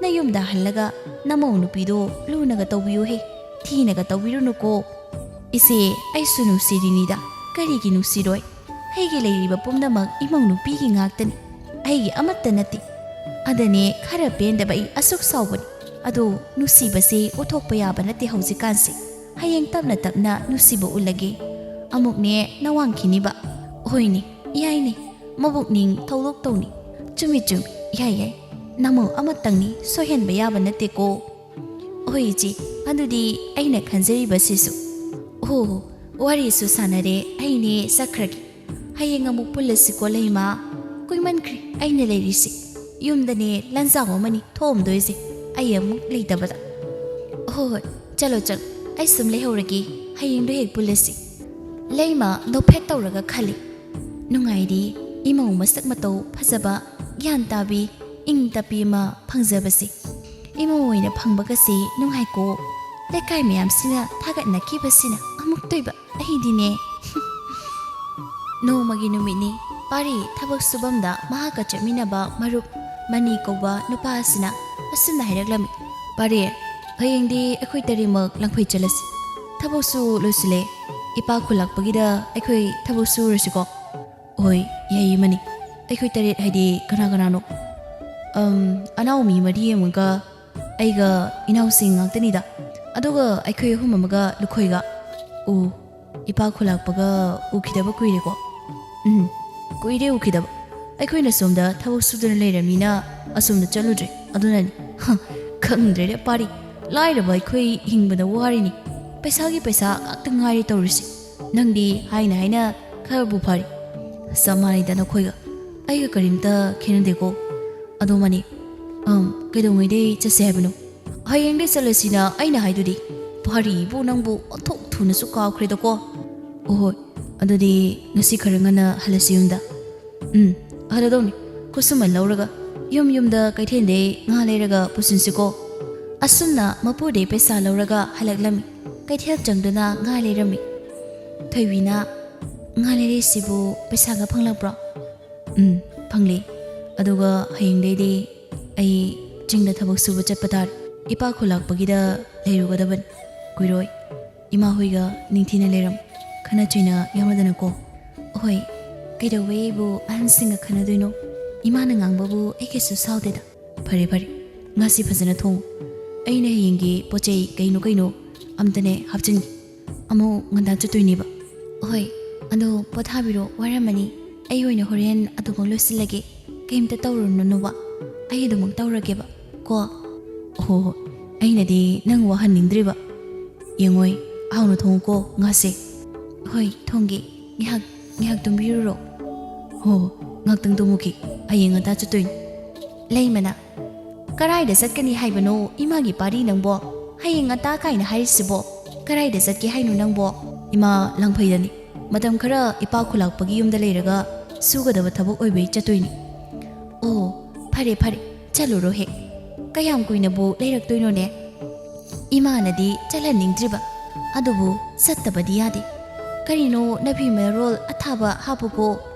ꯅꯌꯨꯝꯗ ꯍꯜꯂꯒ ꯅꯃꯧ ꯅꯨꯄꯤꯗꯣ ꯂꯨꯅꯒ ꯇꯧꯕꯤꯌꯨꯍꯦ ꯊꯤꯅꯒ ꯇꯧꯕꯤꯔꯨꯅꯨꯀꯣ ꯏꯆꯦ ꯑꯩꯁꯨ ꯅꯨꯡꯁꯤꯔꯤꯅꯤꯗ ꯀꯔꯤꯒꯤ ꯅꯨꯡꯁꯤꯔꯣꯏ ꯑꯩꯒꯤ ꯂꯩꯔꯤꯕ ꯄꯨꯝꯅꯃꯛ ꯏꯃꯧ ꯅꯨꯄꯤꯒꯤ ꯉꯥꯛꯇꯅꯤ ꯑꯩꯒꯤ ꯑꯃꯠꯇ ꯅꯠꯇꯦ ꯑꯗꯅꯦ ꯈꯔ ꯄꯦꯟꯗꯕ ꯑꯩ ꯑꯁꯨꯛ ꯁꯥꯎꯕꯅꯤ ꯑꯗꯣ ꯅꯨꯡꯁꯤꯕꯁꯦ ꯎꯠꯊꯣꯛꯄ ꯌꯥꯕ ꯅꯠꯇꯦ ꯍꯧꯖꯤꯛꯀꯥꯟꯁꯦ ꯍꯌꯦꯡ ꯇꯞꯅ ꯅꯨꯡꯁꯤꯕ ꯎꯠꯂꯒꯦ ꯑꯃꯨꯛꯅꯦ ꯅꯋꯥꯡꯈꯤꯅꯤꯕ ꯍꯣꯏꯅꯦ ꯌꯥꯏꯅꯦ ꯃꯕꯨꯛꯅꯤꯡ ꯊꯧꯗꯣꯛꯇꯧꯅꯤ ꯆꯨꯝꯃꯤ ꯌꯥꯏ ꯅꯃꯧ ꯑꯃꯇꯪꯅꯤ ꯁꯣꯏꯍꯟꯕ ꯌꯥꯕ ꯅꯠꯇꯦꯀꯣ ꯍꯣꯏ ꯏꯆꯦ ꯑꯗꯨꯗꯤ ꯑꯩꯅ ꯈꯟꯖꯔꯤꯕꯁꯤꯁꯨ ꯋꯥꯔꯤꯁꯨ ꯁꯥꯟꯅꯔꯦ ꯑꯩꯅꯦ ꯆꯠꯈ꯭ꯔꯒꯦ ꯍꯌꯦꯡ ꯑꯃꯨꯛ ꯄꯨꯜꯂꯁꯤꯀꯣ ꯂꯩꯃ ꯀꯨꯏꯃꯟꯈ꯭ꯔꯦ ꯑꯩꯅ ꯂꯩꯔꯤꯁꯦ ꯌꯨꯝꯗꯅꯦ ꯂꯟꯖꯥꯎ ꯑꯃꯅꯤ ꯊꯣꯛꯑꯝꯗꯣꯏꯁꯦ ꯑꯩ ꯑꯃꯨꯛ ꯂꯩꯇꯕꯗ ꯍꯣꯏ ꯆꯠꯂꯣ ꯑꯩ ꯁꯨꯝ ꯂꯩꯍꯧꯔꯒꯦ ꯍꯌꯦꯡꯗꯣ ꯍꯦꯛ ꯄꯨꯜꯂꯁꯤ ꯂꯩꯃ ꯅꯣꯛꯐꯦꯠ ꯇꯧꯔꯒ ꯈꯜꯂꯤ ꯅꯨꯡꯉꯥꯏꯔꯤ ꯏꯃꯧ ꯃꯁꯛ ꯃꯇꯧ ꯐꯖꯕ ꯒ꯭ꯌꯥꯟ ꯇꯥꯕꯤ ꯏꯪ ꯇꯞꯄꯤ ꯑꯃ ꯐꯪꯖꯕꯁꯦ ꯏꯃꯧ ꯑꯣꯏꯅ ꯐꯪꯕꯒꯁꯦ ꯅꯨꯡꯉꯥꯏꯀꯣ ꯂꯩꯀꯥꯏ ꯃꯌꯥꯝꯁꯤꯅ ꯊꯥꯒꯠꯅꯈꯤꯕꯁꯤꯅ ꯑꯃꯨꯛꯇꯣꯏꯕ ꯑꯩꯗꯤꯅꯦ ꯅꯣꯡꯃꯒꯤ ꯅꯨꯃꯤꯠꯅꯤ ꯄꯥꯔꯤ ꯊꯕꯛ ꯁꯨꯕꯝꯗ ꯃꯍꯥꯛꯀ ꯆꯠꯃꯤꯟꯅꯕ ꯃꯔꯨꯞ ꯃꯅꯤ ꯀꯧꯕ ꯅꯨꯄꯥ ꯑꯁꯤꯅ ꯑꯁꯨꯝꯅ ꯍꯥꯏꯔꯛꯂꯝꯃꯤ ꯄꯥꯔꯤ ꯍꯌꯦꯡꯗꯤ ꯑꯩꯈꯣꯏ ꯇꯔꯦꯠꯃꯛ ꯂꯪꯐꯩ ꯆꯠꯂꯁꯤ ꯊꯕꯛꯁꯨ ꯂꯣꯏꯁꯤꯜꯂꯦ ꯏꯄꯥ ꯈꯨꯜꯂꯛꯄꯒꯤꯗ ꯑꯩꯈꯣꯏ ꯊꯕꯛ ꯁꯨꯔꯁꯤꯀꯣ ꯍꯣꯏ ꯌꯥꯏꯌꯦ ꯃꯅꯤ ꯑꯩꯈꯣꯏ ꯇꯔꯦꯠ ꯍꯥꯏꯗꯤ ꯀꯅꯥꯅꯣ ꯑꯅꯥꯎꯃꯤ ꯃꯔꯤ ꯑꯃꯒ ꯑꯩꯒ ꯏꯅꯥꯎꯁꯤꯡ ꯉꯥꯛꯇꯅꯤꯗ ꯑꯗꯨꯒ ꯑꯩꯈꯣꯏ ꯑꯍꯨꯝ ꯑꯃꯒ ꯂꯨꯈꯣꯏꯒ ꯏꯄꯥ ꯈꯨꯜꯂꯛꯄꯒ ꯎꯈꯤꯗꯕ ꯀꯨꯏꯔꯦꯀꯣ ꯀꯨꯏꯔꯦ ꯎꯈꯤꯗꯕ ꯑꯩꯈꯣꯏꯅ ꯁꯣꯝꯗ ꯊꯕꯛ ꯁꯨꯗꯨꯅ ꯂꯩꯔꯝꯅꯤꯅ ꯑꯁꯣꯝꯗ ꯆꯠꯂꯨꯗ꯭ꯔꯦ ꯑꯗꯨꯅꯅꯤ ꯈꯪꯗ꯭ꯔꯦꯗ ꯄꯥꯔꯤ ꯂꯥꯏꯔꯕ ꯑꯩꯈꯣꯏ ꯍꯤꯡꯕꯗ ꯋꯥꯔꯤꯅꯤ ꯄꯩꯁꯥꯒꯤ ꯄꯩꯁꯥ ꯉꯥꯛꯇ ꯉꯥꯏꯔꯦ ꯇꯧꯔꯤꯁꯤ ꯅꯪꯗꯤ ꯍꯥꯏꯅ ꯈꯔꯕꯨ ꯐꯔꯤ ꯆꯞ ꯃꯥꯟꯅꯩꯗ ꯅꯈꯣꯏꯒ ꯑꯩꯒ ꯀꯔꯤꯝꯇ ꯈꯦꯠꯅꯗꯦꯀꯣ ꯑꯗꯣ ꯃꯅꯤ ꯀꯩꯗꯧꯉꯩꯗꯩ ꯆꯠꯁꯦ ꯍꯥꯏꯕꯅꯣ ꯍꯌꯦꯡꯗꯩ ꯆꯠꯂꯁꯤꯅ ꯑꯩꯅ ꯍꯥꯏꯗꯨꯗꯤ ꯄꯥꯔꯤꯕꯨ ꯅꯪꯕꯨ ꯑꯣꯟꯊꯣꯛ ꯊꯨꯅꯁꯨ ꯀꯥꯎꯈ꯭ꯔꯦꯗꯀꯣ ꯍꯣꯏ ꯑꯗꯨꯗꯤ ꯉꯁꯤ ꯈꯔ ꯉꯟꯅ ꯍꯜꯂꯁꯤ ꯌꯨꯝꯗ ꯍꯜꯂꯗꯧꯅꯤ ꯈꯨꯠꯁꯨꯃꯟ ꯂꯧꯔꯒ ꯌꯨꯝꯗ ꯀꯩꯊꯦꯜꯗꯩ ꯉꯥ ꯂꯩꯔꯒ ꯄꯨꯁꯤꯟꯁꯤꯀꯣ ꯑꯁꯨꯝꯅ ꯃꯄꯨꯗꯩ ꯄꯩꯁꯥ ꯂꯧꯔꯒ ꯍꯜꯂꯛꯂꯝꯃꯤ ꯀꯩꯊꯦꯜ ꯆꯪꯗꯨꯅ ꯉꯥ ꯂꯩꯔꯝꯃꯤ ꯊꯣꯏꯕꯤꯅ ꯉꯥ ꯂꯩꯔꯤꯁꯤꯕꯨ ꯄꯩꯁꯥꯒ ꯐꯪꯂꯛꯄ꯭ꯔꯣ ꯐꯪꯂꯦ ꯑꯗꯨꯒ ꯍꯌꯦꯡꯗꯩꯗꯤ ꯑꯩ ꯆꯤꯡꯗ ꯊꯕꯛ ꯁꯨꯕ ꯆꯠꯄ ꯇꯥꯔꯦ ꯏꯄꯥ ꯈꯨꯜꯂꯛꯄꯒꯤꯗ ꯂꯩꯔꯨꯒꯗꯕꯅꯤ ꯀꯨꯏꯔꯣꯏ ꯏꯃꯥꯍꯣꯏꯒ ꯅꯤꯡꯊꯤꯅ ꯂꯩꯔꯝ ꯈꯟꯅ ꯆꯩꯅ ꯌꯥꯎꯅꯗꯅꯀꯣ ꯍꯣꯏ ꯀꯩꯗꯧꯕꯩ ꯑꯩꯕꯨ ꯑꯍꯟꯁꯤꯡꯒ ꯈꯟꯅꯗꯣꯏꯅꯣ ꯏꯃꯥꯅ ꯉꯥꯡꯕꯕꯨ ꯑꯩ ꯀꯩꯁꯨ ꯁꯥꯎꯗꯦꯗ ꯐꯔꯦ ꯉꯥꯁꯤ ꯐꯖꯅ ꯊꯣꯡꯉꯨ ꯑꯩꯅ ꯍꯌꯦꯡꯒꯤ ꯄꯣꯠꯆꯩ ꯀꯩꯅꯣ ꯑꯝꯇꯅꯦ ꯍꯥꯞꯆꯤꯟꯒꯦ ꯑꯃꯨꯛ ꯉꯟꯇꯥ ꯆꯠꯇꯣꯏꯅꯦꯕ ꯍꯣꯏ ꯑꯗꯣ ꯄꯣꯊꯥꯕꯤꯔꯣ ꯋꯥꯔꯝꯃꯅꯤ ꯑꯩ ꯑꯣꯏꯅ ꯍꯣꯔꯦꯟ ꯑꯗꯨꯃꯛ ꯂꯣꯏꯁꯤꯜꯂꯒꯦ ꯀꯩꯝꯇ ꯇꯧꯔꯨꯅꯨꯕ ꯑꯩ ꯑꯗꯨꯃꯛ ꯇꯧꯔꯒꯦꯕ ꯀꯣ ꯍꯣ ꯍꯣ ꯑꯩꯅꯗꯤ ꯅꯪ ꯋꯥꯍꯟꯅꯤꯡꯗ꯭ꯔꯤꯕ ꯌꯦꯡꯉꯣꯏ ꯍꯥꯎꯅ ꯊꯣꯡꯉꯨꯀꯣ ꯉꯥꯁꯦ ꯍꯣꯏ ꯊꯣꯡꯒꯦ ꯉꯥꯏꯍꯥꯛ ꯇꯨꯝꯕꯤꯔꯨꯔꯣ ꯍꯣ ꯉꯥꯛꯇꯪ ꯇꯨꯝꯃꯨꯈꯤ ꯍꯌꯦꯡ ꯉꯟꯇꯥ ꯆꯠꯇꯣꯏꯅꯤ ꯂꯩꯃꯅ ꯀꯔꯥꯏꯗ ꯆꯠꯀꯅꯤ ꯍꯥꯏꯕꯅꯣ ꯏꯃꯥꯒꯤ ꯄꯥꯔꯤ ꯅꯪꯕꯣ ꯍꯌꯦꯡ ꯉꯟꯇꯥ ꯀꯥꯏꯅ ꯍꯥꯏꯔꯤꯁꯤꯕꯣ ꯀꯔꯥꯏꯗ ꯆꯠꯀꯦ ꯍꯥꯏꯅꯣ ꯅꯪꯕꯣ ꯏꯃꯥ ꯂꯪꯐꯩꯗꯅꯤ ꯃꯇꯝ ꯈꯔ ꯏꯄꯥ ꯈꯨꯂꯥꯛꯄꯒꯤ ꯌꯨꯝꯗ ꯂꯩꯔꯒ ꯁꯨꯒꯗꯕ ꯊꯕꯛ ꯑꯣꯏꯕꯩ ꯆꯠꯇꯣꯏꯅꯤ ꯑꯣ ꯐꯔꯦ ꯐꯔꯦ ꯆꯠꯂꯨꯔꯣ ꯍꯦꯛ ꯀꯌꯥꯝ ꯀꯨꯏꯅꯕꯨ ꯂꯩꯔꯛꯇꯣꯏꯅꯣꯅꯦ ꯏꯃꯥꯅꯗꯤ ꯆꯠꯍꯟꯅꯤꯡꯗ꯭ꯔꯤꯕ ꯑꯗꯨꯕꯨ ꯆꯠꯇꯕꯗꯤ ꯌꯥꯗꯦ ꯀꯔꯤꯅꯣ ꯅꯐꯤ ꯃꯔꯣꯜ ꯑꯊꯥꯕ ꯍꯥꯞꯄꯨꯀꯣ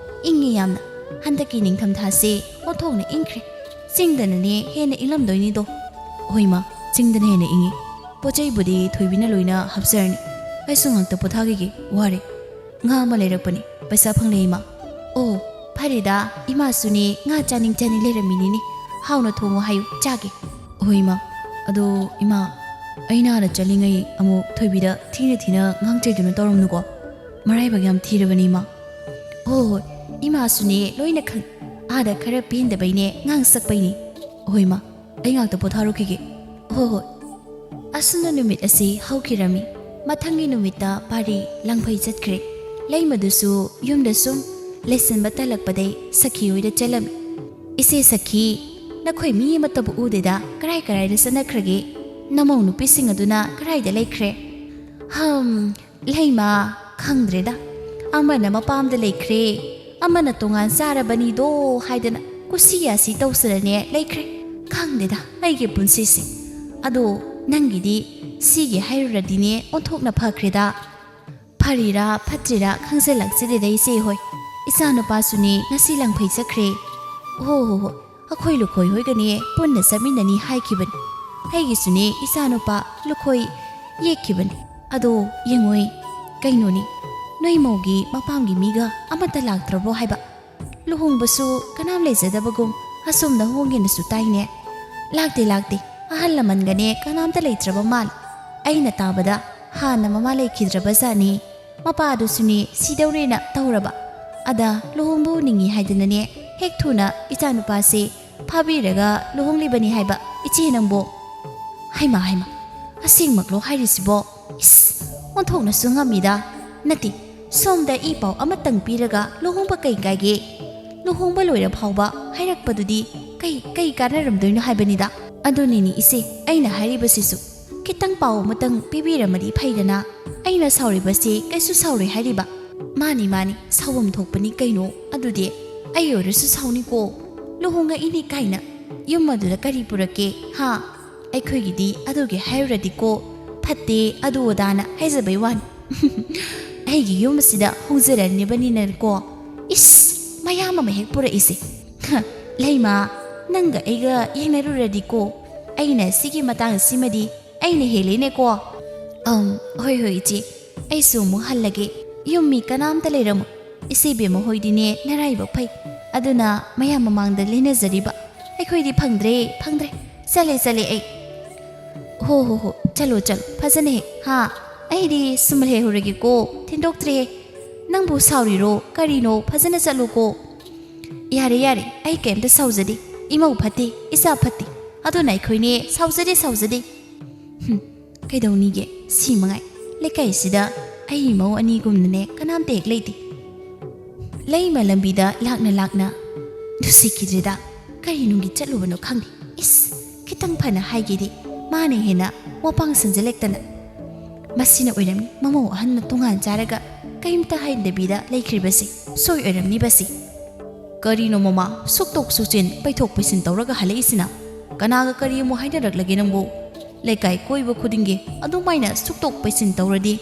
ꯏꯪꯉꯤ ꯌꯥꯝꯅ ꯍꯟꯗꯛꯀꯤ ꯅꯤꯡꯊꯝꯊꯥꯁꯦ ꯑꯣꯟꯊꯣꯛꯅ ꯏꯪꯈ꯭ꯔꯦ ꯆꯤꯡꯗꯅꯅꯦ ꯍꯦꯟꯅ ꯏꯪꯂꯝꯗꯣꯏꯅꯤꯗꯣ ꯍꯣꯏꯃ ꯆꯤꯡꯗꯅ ꯍꯦꯟꯅ ꯏꯪꯉꯤ ꯄꯣꯠ ꯆꯩꯕꯨꯗꯤ ꯊꯣꯏꯕꯤꯅ ꯂꯣꯏꯅ ꯍꯥꯞꯆꯔꯅꯤ ꯑꯩꯁꯨ ꯉꯥꯛꯇ ꯄꯣꯊꯥꯈꯤꯒꯦ ꯋꯥꯔꯦ ꯉꯥ ꯑꯃ ꯂꯩꯔꯛꯄꯅꯤ ꯄꯩꯁꯥ ꯐꯪꯂꯦ ꯏꯃꯥ ꯑꯣ ꯐꯔꯦꯗ ꯏꯃꯥꯁꯨꯅꯦ ꯉꯥ ꯆꯥꯅꯤꯡ ꯂꯩꯔꯝꯃꯤꯅꯤꯅꯦ ꯍꯥꯎꯅ ꯊꯣꯡꯉꯣ ꯍꯥꯏꯌꯨ ꯆꯥꯒꯦ ꯍꯣꯏ ꯏꯃꯥ ꯑꯗꯣ ꯏꯃꯥ ꯑꯩꯅ ꯍꯥꯟꯅ ꯆꯠꯂꯤꯉꯩ ꯑꯃꯨꯛ ꯊꯣꯏꯕꯤꯗ ꯊꯤꯅ ꯉꯥꯡꯆꯩꯗꯨꯅ ꯇꯧꯔꯝꯅꯨꯀꯣ ꯃꯔꯥꯏꯕꯛ ꯌꯥꯝ ꯊꯤꯔꯕꯅꯤ ꯏꯃꯥ ꯍꯣꯏ ꯏꯃꯥꯁꯨꯅꯦ ꯂꯣꯏꯅ ꯈꯪ ꯑꯥꯗ ꯈꯔ ꯄꯦꯟꯗꯕꯩꯅꯦ ꯉꯥꯡ ꯁꯛꯄꯩꯅꯤ ꯍꯣꯏ ꯏꯃꯥ ꯑꯩ ꯉꯥꯛꯇ ꯄꯣꯊꯥꯔꯨꯈꯤꯒꯦ ꯍꯣꯏ ꯑꯁꯨꯝꯅ ꯅꯨꯃꯤꯠ ꯑꯁꯤ ꯍꯧꯈꯤꯔꯝꯃꯤ ꯃꯊꯪꯒꯤ ꯅꯨꯃꯤꯠꯇ ꯄꯥꯔꯤ ꯂꯪꯐꯩ ꯆꯠꯈ꯭ꯔꯦ ꯂꯩꯃꯗꯨꯁꯨ ꯌꯨꯝꯗ ꯁꯨꯝ ꯂꯩꯁꯤꯟꯕ ꯇꯜꯂꯛꯄꯗꯩ ꯁꯈꯤ ꯍꯣꯏꯗ ꯆꯠꯂꯝꯃꯤ ꯏꯆꯦ ꯁꯈꯤ ꯅꯈꯣꯏ ꯃꯤ ꯑꯃꯠꯇꯕꯨ ꯎꯗꯦꯗ ꯀꯔꯥꯏꯗ ꯆꯠꯅꯈ꯭ꯔꯒꯦ ꯅꯃꯧ ꯅꯨꯄꯤꯁꯤꯡ ꯑꯗꯨꯅ ꯀꯔꯥꯏꯗ ꯂꯩꯈ꯭ꯔꯦ ꯂꯩꯃ ꯈꯪꯗ꯭ꯔꯦꯗ ꯑꯃꯅ ꯃꯄꯥꯝꯗ ꯂꯩꯈ꯭ꯔꯦ ꯑꯃꯅ ꯇꯣꯉꯥꯟ ꯆꯥꯔꯕꯅꯤꯗꯣ ꯍꯥꯏꯗꯅ ꯀꯨꯁꯤ ꯑꯁꯤ ꯇꯧꯁꯤꯔꯅꯦ ꯂꯩꯈ꯭ꯔꯦ ꯈꯪꯗꯦꯗ ꯑꯩꯒꯤ ꯄꯨꯟꯁꯤꯁꯦ ꯑꯗꯣ ꯅꯪꯒꯤꯗꯤ ꯁꯤꯒꯤ ꯍꯥꯏꯔꯨꯔꯗꯤꯅꯦ ꯑꯣꯟꯊꯣꯛꯅ ꯐꯈ꯭ꯔꯦꯗ ꯐꯔꯤꯔꯥ ꯐꯠꯇ꯭ꯔꯤꯔꯥ ꯈꯪꯖꯤꯜꯂꯛꯆꯗꯦꯗ ꯏꯆꯦ ꯍꯣꯏ ꯏꯆꯥꯅꯨꯄꯥꯁꯨꯅꯦ ꯉꯁꯤ ꯂꯪꯐꯩ ꯆꯠꯈ꯭ꯔꯦ ꯍꯣ ꯑꯩꯈꯣꯏ ꯂꯨꯈꯣꯏ ꯍꯣꯏꯒꯅꯦ ꯄꯨꯟꯅ ꯆꯠꯃꯤꯟꯅꯅꯤ ꯍꯥꯏꯈꯤꯕꯅꯤ ꯑꯩꯒꯤꯁꯨꯅꯦ ꯏꯆꯥꯅꯨꯄꯥ ꯂꯨꯈꯣꯏ ꯌꯦꯛꯈꯤꯕꯅꯤ ꯑꯗꯣ ꯌꯦꯡꯉꯣꯏ ꯀꯩꯅꯣꯅꯤ ꯅꯣꯏ ꯃꯧꯒꯤ ꯃꯄꯥꯝꯒꯤ ꯃꯤꯒ ꯑꯃꯠꯇ ꯂꯥꯛꯇ꯭ꯔꯕꯣ ꯍꯥꯏꯕ ꯂꯨꯍꯣꯡꯕꯁꯨ ꯀꯅꯥꯝ ꯂꯩꯖꯗꯕꯒꯨꯝ ꯑꯁꯣꯝꯗ ꯍꯣꯡꯒꯦꯅꯁꯨ ꯇꯥꯏꯅꯦ ꯂꯥꯛꯇꯦ ꯑꯍꯜ ꯂꯃꯟꯒꯅꯦ ꯀꯅꯥꯝꯇ ꯂꯩꯇ꯭ꯔꯕ ꯃꯥꯜꯂꯦ ꯑꯩꯅ ꯇꯥꯕꯗ ꯍꯥꯟꯅ ꯃꯃꯥ ꯂꯩꯈꯤꯗ꯭ꯔꯕꯖꯥꯠꯅꯤ ꯃꯄꯥꯗꯨꯁꯨꯅꯦ ꯁꯤꯗꯧꯔꯦꯅ ꯇꯧꯔꯕ ꯑꯗ ꯂꯨꯍꯣꯡꯕ ꯎꯅꯤꯡꯉꯤ ꯍꯥꯏꯗꯅꯅꯦ ꯍꯦꯛ ꯊꯨꯅ ꯏꯆꯥꯅꯨꯄꯥꯁꯦ ꯐꯥꯕꯤꯔꯒ ꯂꯨꯍꯣꯡꯂꯤꯕꯅꯤ ꯍꯥꯏꯕ ꯏꯆꯦ ꯅꯪꯕꯣ ꯍꯩꯃ ꯑꯁꯦꯡꯃꯛꯂꯣ ꯍꯥꯏꯔꯤꯁꯤꯕꯣ ꯏꯁ ꯑꯣꯟꯊꯣꯛꯅꯁꯨ ꯉꯝꯃꯤꯗ ꯅꯠꯇꯦ ꯁꯣꯝꯗ ꯏ ꯄꯥꯎ ꯑꯃꯇꯪ ꯄꯤꯔꯒ ꯂꯨꯍꯣꯡꯕ ꯀꯩ ꯀꯥꯏꯒꯦ ꯂꯨꯍꯣꯡꯕ ꯂꯣꯏꯔ ꯐꯥꯎꯕ ꯍꯥꯏꯔꯛꯄꯗꯨꯗꯤ ꯀꯩ ꯀꯥꯟꯅꯔꯝꯗꯣꯏꯅꯣ ꯍꯥꯏꯕꯅꯤꯗ ꯑꯗꯨꯅꯤꯅꯤ ꯏꯆꯦ ꯑꯩꯅ ꯍꯥꯏꯔꯤꯕꯁꯤꯁꯨ ꯈꯤꯇꯪ ꯄꯥꯎ ꯑꯃꯇꯪ ꯄꯤꯕꯤꯔꯝꯃꯗꯤ ꯐꯩꯗꯅ ꯑꯩꯅ ꯁꯥꯎꯔꯤꯕꯁꯤ ꯀꯩꯁꯨ ꯁꯥꯎꯔꯣꯏ ꯍꯥꯏꯔꯤꯕ ꯃꯥꯅꯤ ꯁꯥꯎꯐꯝ ꯊꯣꯛꯄꯅꯤ ꯀꯩꯅꯣ ꯑꯗꯨꯗꯤ ꯑꯩ ꯑꯣꯏꯔꯁꯨ ꯁꯥꯎꯅꯤꯀꯣ ꯂꯨꯍꯣꯡꯉꯛꯏꯅꯤ ꯀꯥꯏꯅ ꯌꯨꯝ ꯑꯗꯨꯗ ꯀꯔꯤ ꯄꯨꯔꯛꯀꯦ ꯑꯩꯈꯣꯏꯒꯤꯗꯤ ꯑꯗꯨꯒꯤ ꯍꯥꯏꯔꯨꯔꯗꯤꯀꯣ ꯐꯠꯇꯦ ꯑꯗꯨ ꯑꯗꯥꯅ ꯍꯥꯏꯖꯕꯩ ꯋꯥꯅꯤ ꯑꯩꯒꯤ ꯌꯨꯝ ꯑꯁꯤꯗ ꯍꯣꯡꯖꯔꯅꯤꯕꯅꯤꯅꯀꯣ ꯏꯁ ꯃꯌꯥꯝ ꯑꯃ ꯍꯦꯛ ꯄꯨꯔꯛꯏꯁꯦ ꯂꯩꯃ ꯅꯪꯒ ꯑꯩꯒ ꯌꯦꯡꯅꯔꯨꯔꯗꯤꯀꯣ ꯑꯩꯅ ꯁꯤꯒꯤ ꯃꯇꯥꯡꯁꯤꯃꯗꯤ ꯑꯩꯅ ꯍꯦꯜꯂꯤꯅꯦꯀꯣ ꯍꯣꯏ ꯏꯆꯦ ꯑꯩꯁꯨ ꯑꯃꯨꯛ ꯍꯜꯂꯒꯦ ꯌꯨꯝ ꯃꯤ ꯀꯅꯥꯝꯇ ꯂꯩꯔꯝꯃꯣ ꯏꯆꯦꯕꯦꯝꯃ ꯍꯣꯏꯗꯤꯅꯦ ꯅꯔꯥꯏꯕꯛ ꯐꯩ ꯑꯗꯨꯅ ꯃꯌꯥꯝ ꯃꯃꯥꯡꯗ ꯂꯦꯟꯅꯖꯔꯤꯕ ꯑꯩꯈꯣꯏꯗꯤ ꯐꯪꯗ꯭ꯔꯦ ꯆꯠꯂꯦ ꯑꯩ ꯍꯣ ꯆꯠꯂꯣ ꯐꯖꯅ ꯍꯦꯛ ꯑꯩꯗꯤ ꯁꯨꯝ ꯂꯩꯍꯧꯔꯒꯦꯀꯣ ꯊꯤꯟꯗꯣꯛꯇ꯭ꯔꯦ ꯅꯪꯕꯨ ꯁꯥꯎꯔꯤꯔꯣ ꯀꯔꯤꯅꯣ ꯐꯖꯅ ꯆꯠꯂꯨꯀꯣ ꯌꯥꯔꯦ ꯑꯩ ꯀꯩꯝꯇ ꯁꯥꯎꯖꯗꯦ ꯏꯃꯧ ꯐꯠꯇꯦ ꯏꯆꯥ ꯐꯠꯇꯦ ꯑꯗꯨꯅ ꯑꯩꯈꯣꯏꯅꯦ ꯁꯥꯎꯖꯗꯦ ꯀꯩꯗꯧꯅꯤꯒꯦ ꯁꯤ ꯃꯉꯥꯏ ꯂꯩꯀꯥꯏꯁꯤꯗ ꯑꯩ ꯏꯃꯧ ꯑꯅꯤꯒꯨꯝꯅꯅꯦ ꯀꯅꯥꯝꯇ ꯍꯦꯛ ꯂꯩꯇꯦ ꯂꯩꯃ ꯂꯝꯕꯤꯗ ꯂꯥꯛꯅ ꯅꯨꯡꯁꯤꯈꯤꯗ꯭ꯔꯦꯗ ꯀꯔꯤꯅꯨꯡꯒꯤ ꯆꯠꯂꯨꯕꯅꯣ ꯈꯪꯗꯦ ꯏꯁ ꯈꯤꯇꯪ ꯐꯅ ꯍꯥꯏꯒꯦꯗꯤ ꯃꯥꯅ ꯍꯦꯟꯅ ꯋꯥꯄꯥꯡ ꯁꯟꯖꯜꯂꯛꯇꯅ ꯃꯁꯤꯅ ꯑꯣꯏꯔꯝꯅꯤ ꯃꯃꯧ ꯑꯍꯟꯅ ꯇꯣꯉꯥꯟ ꯆꯥꯔꯒ ꯀꯩꯝꯇ ꯍꯥꯏꯗꯕꯤꯗ ꯂꯩꯈ꯭ꯔꯤꯕꯁꯤ ꯁꯣꯏ ꯑꯣꯏꯔꯝꯅꯤꯕꯁꯤ ꯀꯔꯤꯅꯣ ꯃꯃꯥ ꯁꯨꯛꯇꯣꯛ ꯁꯨꯆꯤꯟ ꯄꯩꯊꯣꯛ ꯄꯩꯁꯤꯟ ꯇꯧꯔꯒ ꯍꯜꯂꯛꯏꯁꯤꯅ ꯀꯅꯥꯒ ꯀꯔꯤ ꯑꯃꯨꯛ ꯍꯥꯏꯅꯔꯛꯂꯒꯦ ꯅꯪꯕꯨ ꯂꯩꯀꯥꯏ ꯀꯣꯏꯕ ꯈꯨꯗꯤꯡꯒꯤ ꯑꯗꯨꯃꯥꯏꯅ ꯁꯨꯛꯇꯣꯛ ꯄꯩꯁꯤꯟ ꯇꯧꯔꯗꯤ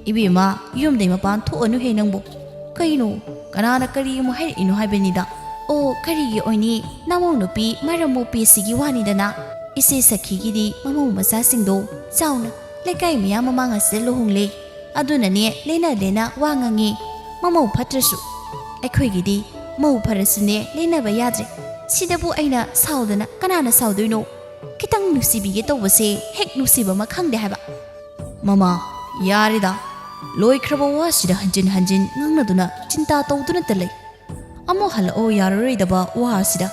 ꯏꯕꯦꯝꯃ ꯌꯨꯝꯗꯩ ꯃꯄꯥꯟ ꯊꯣꯛꯑꯅꯨꯍꯦ ꯅꯪꯕꯨ ꯀꯩꯅꯣ ꯀꯅꯥꯅ ꯀꯔꯤ ꯑꯃꯨꯛ ꯍꯥꯏꯔꯛꯏꯅꯣ ꯍꯥꯏꯕꯅꯤꯗ ꯑꯣ ꯀꯔꯤꯒꯤ ꯑꯣꯏꯅꯤ ꯅꯃꯧ ꯅꯨꯄꯤ ꯃꯔꯝ ꯃꯣꯛꯄꯤꯁꯤꯒꯤ ꯋꯥꯅꯤꯗꯅ ꯏꯆꯦ ꯁꯈꯤꯒꯤꯗꯤ ꯃꯃꯧ ꯃꯆꯥꯁꯤꯡꯗꯣ ꯆꯥꯎꯅ ꯂꯩꯀꯥꯏ ꯃꯌꯥꯝ ꯃꯃꯥꯡ ꯑꯁꯤꯗ ꯂꯨꯍꯣꯡꯂꯦ ꯑꯗꯨꯅꯅꯦ ꯂꯦꯟꯅ ꯋꯥ ꯉꯥꯡꯉꯤ ꯃꯃꯧ ꯐꯠꯇ꯭ꯔꯁꯨ ꯑꯩꯈꯣꯏꯒꯤꯗꯤ ꯃꯧ ꯐꯔꯁꯨꯅꯦ ꯂꯦꯟꯅꯕ ꯌꯥꯗ꯭ꯔꯦ ꯁꯤꯗꯕꯨ ꯑꯩꯅ ꯁꯥꯎꯗꯅ ꯀꯅꯥꯅ ꯁꯥꯎꯗꯣꯏꯅꯣ ꯈꯤꯇꯪ ꯅꯨꯡꯁꯤꯕꯤꯒꯦ ꯇꯧꯕꯁꯦ ꯍꯦꯛ ꯅꯨꯡꯁꯤꯕ ꯑꯃ ꯈꯪꯗꯦ ꯍꯥꯏꯕ ꯃꯃꯥ ꯌꯥꯔꯦꯗ ꯂꯣꯏꯈ꯭ꯔꯕ ꯋꯥꯁꯤꯗ ꯍꯟꯖꯤꯟ ꯍꯟꯖꯤꯟ ꯉꯥꯡꯅꯗꯨꯅ ꯆꯤꯟꯇꯥ ꯇꯧꯗꯨꯅꯇ ꯂꯩ ꯑꯃꯨꯛ ꯍꯜꯂꯛꯑꯣ ꯌꯥꯔꯔꯣꯏꯗꯕ ꯋꯥꯁꯤꯗ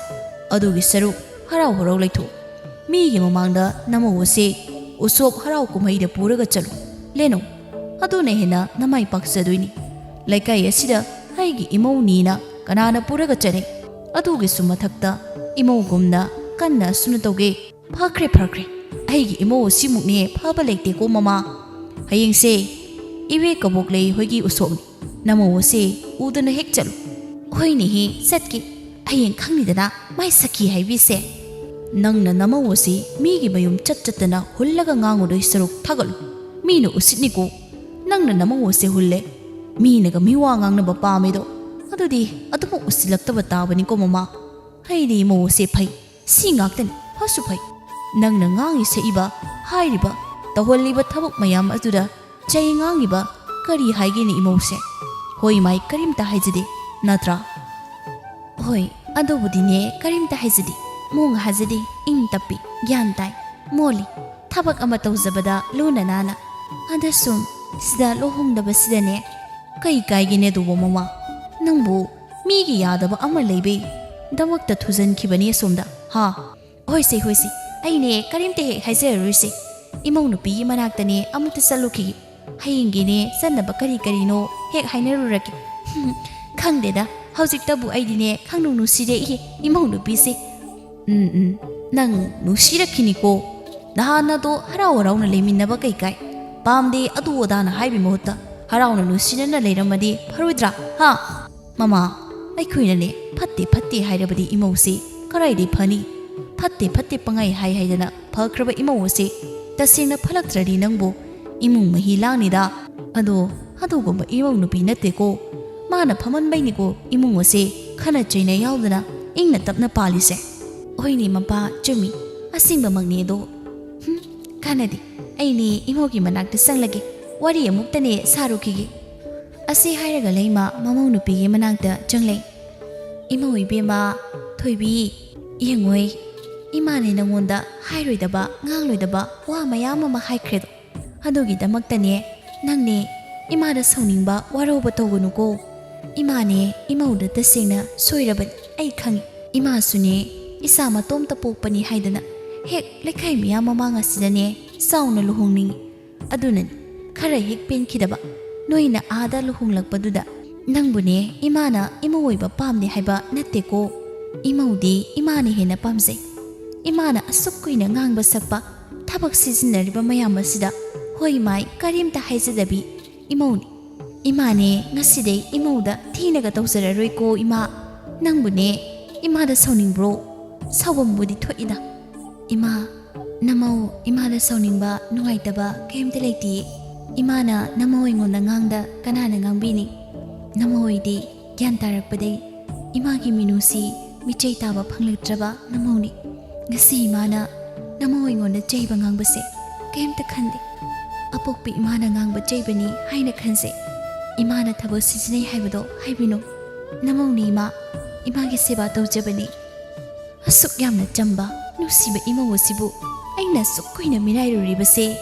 ꯑꯗꯨꯒꯤ ꯁꯔꯨꯛ ꯍꯔꯥꯎ ꯍꯔꯥꯎ ꯂꯩꯊꯣꯛ ꯃꯤꯒꯤ ꯃꯃꯥꯡꯗ ꯅꯃꯧ ꯑꯁꯤ ꯎꯁꯣꯞ ꯍꯔꯥꯎ ꯀꯨꯝꯍꯩꯗ ꯄꯨꯔꯒ ꯆꯠꯂꯨ ꯂꯦꯅꯧ ꯑꯗꯨꯅ ꯍꯦꯟꯅ ꯅꯃꯥꯏ ꯄꯥꯛꯆꯗꯣꯏꯅꯤ ꯂꯩꯀꯥꯏ ꯑꯁꯤꯗ ꯑꯩꯒꯤ ꯏꯃꯧꯅꯤꯅ ꯀꯅꯥꯅ ꯄꯨꯔꯒ ꯆꯠꯅꯩ ꯑꯗꯨꯒꯤꯁꯨ ꯃꯊꯛꯇ ꯏꯃꯧꯒꯨꯝꯅ ꯀꯟꯅ ꯑꯁꯨꯝꯅ ꯇꯧꯒꯦ ꯐꯈ꯭ꯔꯦ ꯑꯩꯒꯤ ꯏꯃꯧ ꯑꯁꯤꯃꯨꯛꯅꯦ ꯐꯕ ꯂꯩꯇꯦꯀꯣ ꯃꯃꯥ ꯍꯌꯦꯡꯁꯦ ꯏꯋꯦ ꯀꯕꯣꯛꯂꯩ ꯍꯣꯏꯒꯤ ꯎꯁꯣꯞꯅꯤ ꯅꯃꯧ ꯑꯁꯤ ꯎꯗꯅ ꯍꯦꯛ ꯆꯠꯂꯨ ꯍꯣꯏꯅꯦꯍꯦ ꯆꯠꯀꯦ ꯍꯌꯦꯡ ꯈꯪꯅꯤꯗꯅ ꯃꯥꯏ ꯁꯈꯤ ꯍꯥꯏꯕꯤꯁꯦ ꯅꯪꯅ ꯅꯃꯧ ꯑꯁꯤ ꯃꯤꯒꯤ ꯃꯌꯨꯝ ꯆꯠꯇꯅ ꯍꯨꯜꯂꯒ ꯉꯥꯡꯉꯨꯗꯣꯏ ꯁꯔꯨꯛ ꯊꯥꯒꯠꯂꯨ ꯃꯤꯅ ꯎꯁꯤꯠꯅꯤꯀꯣ ꯅꯪꯅ ꯅꯃꯧ ꯑꯁꯤ ꯍꯨꯜꯂꯦ ꯃꯤꯅꯒ ꯃꯤꯋꯥ ꯉꯥꯡꯅꯕ ꯄꯥꯝꯃꯦꯗꯣ ꯑꯗꯨꯗꯤ ꯑꯗꯨꯃꯛ ꯎꯁꯤꯜꯂꯛꯇꯕ ꯇꯥꯕꯅꯤꯀꯣ ꯃꯃꯥ ꯑꯩꯗꯤ ꯏꯃꯧ ꯑꯁꯤ ꯐꯩ ꯁꯤ ꯉꯥꯛꯇꯅꯤ ꯐꯁꯨ ꯐꯩ ꯅꯪꯅ ꯉꯥꯡꯉꯤ ꯁꯛꯏꯕ ꯍꯥꯏꯔꯤꯕ ꯇꯧꯍꯜꯂꯤꯕ ꯊꯕꯛ ꯃꯌꯥꯝ ꯑꯗꯨꯗ ꯆꯩ ꯉꯥꯡꯉꯤꯕ ꯀꯔꯤ ꯍꯥꯏꯒꯦꯅꯤ ꯏꯃꯧꯁꯦ ꯍꯣꯏ ꯃꯥꯏ ꯀꯔꯤꯝꯇ ꯍꯥꯏꯖꯗꯦ ꯅꯠꯇ꯭ꯔꯥ ꯍꯣꯏ ꯑꯗꯨꯕꯨꯗꯤꯅꯦ ꯀꯔꯤꯝꯇ ꯍꯥꯏꯖꯗꯦ ꯃꯣꯡ ꯍꯥꯏꯖꯗꯦ ꯏꯪ ꯇꯞꯄꯤ ꯒ꯭ꯌꯥꯟ ꯇꯥꯏ ꯃꯣꯜꯂꯤ ꯊꯕꯛ ꯑꯃ ꯇꯧꯖꯕꯗ ꯂꯨꯅ ꯅꯥꯟꯅ ꯑꯗ ꯁꯨꯝ ꯁꯤꯗ ꯂꯨꯍꯣꯡꯗꯕꯁꯤꯗꯅꯦ ꯀꯩ ꯀꯥꯏꯒꯦꯅꯦ ꯑꯗꯨꯕꯨ ꯃꯃꯥ ꯅꯪꯕꯨ ꯃꯤꯒꯤ ꯌꯥꯗꯕ ꯑꯃ ꯂꯩꯕꯩ ꯗꯃꯛꯇ ꯊꯨꯖꯟꯈꯤꯕꯅꯤ ꯑꯁꯣꯝꯗ ꯍꯥ ꯍꯣꯏꯁꯦ ꯑꯩꯅꯦ ꯀꯔꯤꯝꯇ ꯍꯦꯛ ꯍꯥꯏꯖꯔꯔꯣꯏꯁꯦ ꯏꯃꯧ ꯅꯨꯄꯤꯒꯤ ꯃꯅꯥꯛꯇꯅꯦ ꯑꯃꯨꯛꯇ ꯆꯠꯂꯨꯈꯤꯒꯦ ꯍꯌꯦꯡꯒꯤꯅꯦ ꯆꯠꯅꯕ ꯀꯔꯤ ꯀꯔꯤꯅೋ ꯍꯦꯛ ꯍꯥꯏꯅꯔꯨꯔꯒꯦ ꯈꯪꯗꯦꯗ ꯍꯧꯖꯤꯛꯇꯕꯨ ꯑꯩꯗꯤꯅꯦ ꯈꯪꯅꯨꯡ ꯅꯨꯡꯁꯤꯔꯛꯏ ꯏꯃꯧ ꯅꯨꯄꯤꯁꯦ ꯅꯪ ꯅꯨꯡꯁꯤꯔꯛꯈꯤꯅꯤꯀꯣ ꯅꯍꯥꯟꯅꯗꯣ ꯍꯔꯥꯎ ꯍꯔꯥꯎꯅ ꯂꯩꯃꯤꯟꯅꯕ ꯀꯩꯀꯥꯏ ꯄꯥꯝꯗꯦ ꯑꯗꯨ ꯑꯗꯥꯅ ꯍꯥꯏꯕꯒꯤ ꯃꯍꯨꯠꯇ ꯍꯔꯥꯎꯅ ꯅꯨꯡꯁꯤꯅꯅ ꯂꯩꯔꯝꯃꯗꯤ ꯐꯔꯣꯏꯗ꯭ꯔꯥ ꯍꯥ ꯃꯃꯥ ꯑꯩꯈꯣꯏꯅꯅꯦ ꯐꯠꯇꯦ ꯍꯥꯏꯔꯕꯗꯤ ꯏꯃꯧꯁꯤ ꯀꯔꯥꯏꯗꯩ ꯐꯅꯤ ꯐꯠꯇꯦ ꯄꯪꯉꯥꯏ ꯍꯥꯏꯗꯅ ꯐꯈ꯭ꯔꯕ ꯏꯃꯧ ꯑꯁꯤ ꯇꯁꯦꯡꯅ ꯐꯠꯂꯛꯇ꯭ꯔꯗꯤ ꯅꯪꯕꯨ ꯏꯃꯨꯡ ꯃꯍꯤ ꯂꯥꯡꯅꯤꯗ ꯑꯗꯣ ꯑꯗꯨꯒꯨꯝꯕ ꯏꯃꯧ ꯅꯨꯄꯤ ꯅꯠꯇꯦꯀꯣ ꯃꯥꯅ ꯐꯃꯟꯕꯩꯅꯤꯀꯣ ꯏꯃꯨꯡ ꯑꯁꯤ ꯈꯟꯅ ꯆꯩꯅ ꯌꯥꯎꯗꯅ ꯏꯪꯅ ꯇꯞꯅ ꯄꯥꯜꯂꯤꯁꯦ ꯍꯣꯏꯅꯦ ꯃꯄꯥ ꯆꯨꯝꯃꯤ ꯑꯁꯦꯡꯕꯃꯛꯅꯤ ꯑꯗꯣ ꯀꯥꯟꯅꯗꯦ ꯑꯩꯅꯦ ꯏꯃꯧꯒꯤ ꯃꯅꯥꯛꯇ ꯆꯪꯂꯒꯦ ꯋꯥꯔꯤ ꯑꯃꯨꯛꯇꯅꯦ ꯁꯥꯔꯨꯈꯤꯒꯦ ꯑꯁꯤ ꯍꯥꯏꯔꯒ ꯂꯩꯃ ꯃꯃꯧ ꯅꯨꯄꯤꯒꯤ ꯃꯅꯥꯛꯇ ꯆꯪꯂꯩ ꯏꯃꯧ ꯏꯕꯦꯝꯃ ꯊꯣꯏꯕꯤ ꯌꯦꯡꯉꯣꯏ ꯏꯃꯥꯅꯦ ꯅꯪꯉꯣꯟꯗ ꯍꯥꯏꯔꯣꯏꯗꯕ ꯉꯥꯡꯂꯣꯏꯗꯕ ꯋꯥ ꯃꯌꯥꯝ ꯑꯃ ꯍꯥꯏꯈ꯭ꯔꯦꯗꯣ ꯑꯗꯨꯒꯤꯗꯃꯛꯇꯅꯦ ꯅꯪꯅꯦ ꯏꯃꯥꯗ ꯁꯥꯎꯅꯤꯡꯕ ꯋꯥꯔꯧꯕ ꯇꯧꯒꯅꯨꯀꯣ ꯏꯃꯥꯅꯦ ꯏꯃꯧꯗ ꯇꯁꯦꯡꯅ ꯁꯣꯏꯔꯕꯅꯤ ꯑꯩ ꯈꯪꯉꯤ ꯏꯃꯥꯁꯨꯅꯦ ꯏꯁꯥ ꯃꯇꯣꯝꯇ ꯄꯣꯛꯄꯅꯤ ꯍꯥꯏꯗꯅ ꯍꯦꯛ ꯂꯩꯀꯥꯏ ꯃꯌꯥꯝ ꯃꯃꯥꯡ ꯑꯁꯤꯗꯅꯦ ꯆꯥꯎꯅ ꯂꯨꯍꯣꯡꯅꯤꯡꯉꯤ ꯑꯗꯨꯅꯅꯤ ꯈꯔ ꯍꯦꯛ ꯄꯦꯟꯈꯤꯗꯕ ꯅꯣꯏꯅ ꯑꯥꯗ ꯂꯨꯍꯣꯡꯂꯛꯄꯗꯨꯗ ꯅꯪꯕꯨꯅꯦ ꯏꯃꯥꯅ ꯏꯃꯧ ꯑꯣꯏꯕ ꯄꯥꯝꯗꯦ ꯍꯥꯏꯕ ꯅꯠꯇꯦꯀꯣ ꯏꯃꯧꯗꯤ ꯏꯃꯥꯅ ꯍꯦꯟꯅ ꯄꯥꯝꯖꯩ ꯏꯃꯥꯅ ꯑꯁꯨꯛ ꯀꯨꯏꯅ ꯉꯥꯡꯕ ꯁꯛꯄ ꯊꯕꯛ ꯁꯤꯖꯤꯟꯅꯔꯤꯕ ꯃꯌꯥꯝ ꯑꯁꯤꯗ ꯍꯣꯏ ꯃꯥꯏ ꯀꯔꯤꯝꯇ ꯍꯥꯏꯖꯗꯕꯤ ꯏꯃꯧꯅꯤ 이마네 ngasiday 이모우다 티나가 tawsararoiko ima nangbune imada sawningbo sawbambudi thoida ima namau imada sawningba nuaitaba kemte leiti imana namau ingonda ngangda kanana ngangbini namoidi gyan tarakpadai imagi minusi michai taba phangletraba namauni ngasi imana namau ingonda cheiba ngangbase kemte khande apokpi imana ngangba cheibani haina khanse imana thabo sijinai haibado haibino namoni ima imagi seba tawjabani asuk yamna chamba nusiba imawasibu aina sukkuina mirairuribase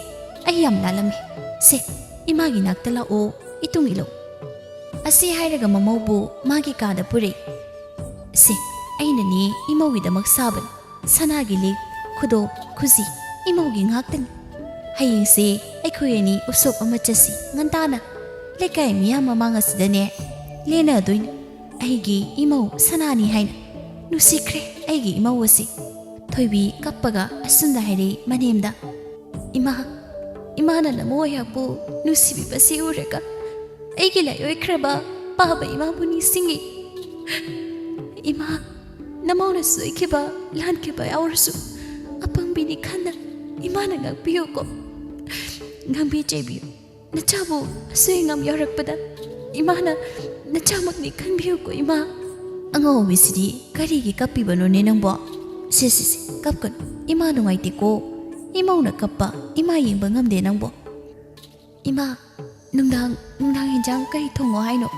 ayam lalame se imagi naktala o itung ilo asi hairaga mamawbu magi kada pure se aina ni imawi damak saban sanagi lik khudo khuzi imawgi ngaktan hayeng se aikhoyani usop ama chasi ngantana lekai miya mamang asidane lena doin aigi imau sanani haina nusikre aigi imau wasi thoibi kappaga asunda hairi manemda imana namo yabu nusibi basi ureka aigi layoi kraba baba ima buni singi ima namo na suikeba lan keba aursu apang bini khana imana ngakpiyo ko ngangbi chebiyo nachabu asengam yarakpada imana nachamakni khanbiyo ko ima ango wisidi karigi kapibano ne nangbo se kapkan ima nungaite ko imauna kappa ima yengba ngamde nangbo ima nungdang hinjang kari thongo haino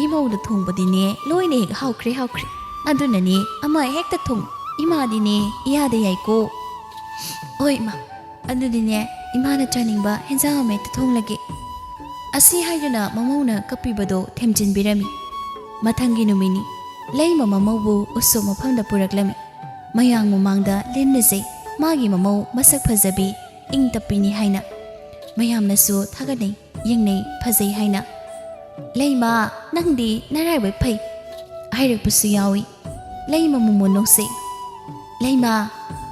imauda thongbadine loine hek haukre adunani ama hekta thong ima dine iyade yaiko oi ma adudine ꯏꯃꯥꯅ ꯆꯥꯅꯤꯡꯕ ꯍꯦꯟꯖꯥꯡ ꯑꯃ ꯍꯦꯛꯇ ꯊꯣꯡꯂꯒꯦ ꯑꯁꯤ ꯍꯥꯏꯗꯨꯅ ꯃꯃꯧꯅ ꯀꯞꯄꯤꯕꯗꯣ ꯊꯦꯝꯖꯤꯟꯕꯤꯔꯝꯃꯤ ꯃꯊꯪꯒꯤ ꯅꯨꯃꯤꯠꯅꯤ ꯂꯩꯃ ꯃꯃꯧꯕꯨ ꯎꯁꯣꯞ ꯃꯐꯝꯗ ꯄꯨꯔꯛꯂꯝꯃꯤ ꯃꯌꯥꯝ ꯃꯃꯥꯡꯗ ꯂꯦꯟꯅꯖꯩ ꯃꯥꯒꯤ ꯃꯃꯧ ꯃꯁꯛ ꯐꯖꯕꯤ ꯏꯪ ꯇꯞꯄꯤꯅꯤ ꯍꯥꯏꯅ ꯃꯌꯥꯝꯅꯁꯨ ꯊꯥꯒꯠꯅꯩ ꯌꯦꯡꯅꯩ ꯐꯖꯩ ꯍꯥꯏꯅ ꯂꯩꯃ ꯅꯪꯗꯤ ꯅꯔꯥꯏꯕꯛ ꯐꯩ ꯍꯥꯏꯔꯛꯄꯁꯨ ꯌꯥꯎꯏ ꯂꯩꯃ ꯃꯣꯃꯣ ꯅꯣꯛꯆꯩ ꯂꯩꯃ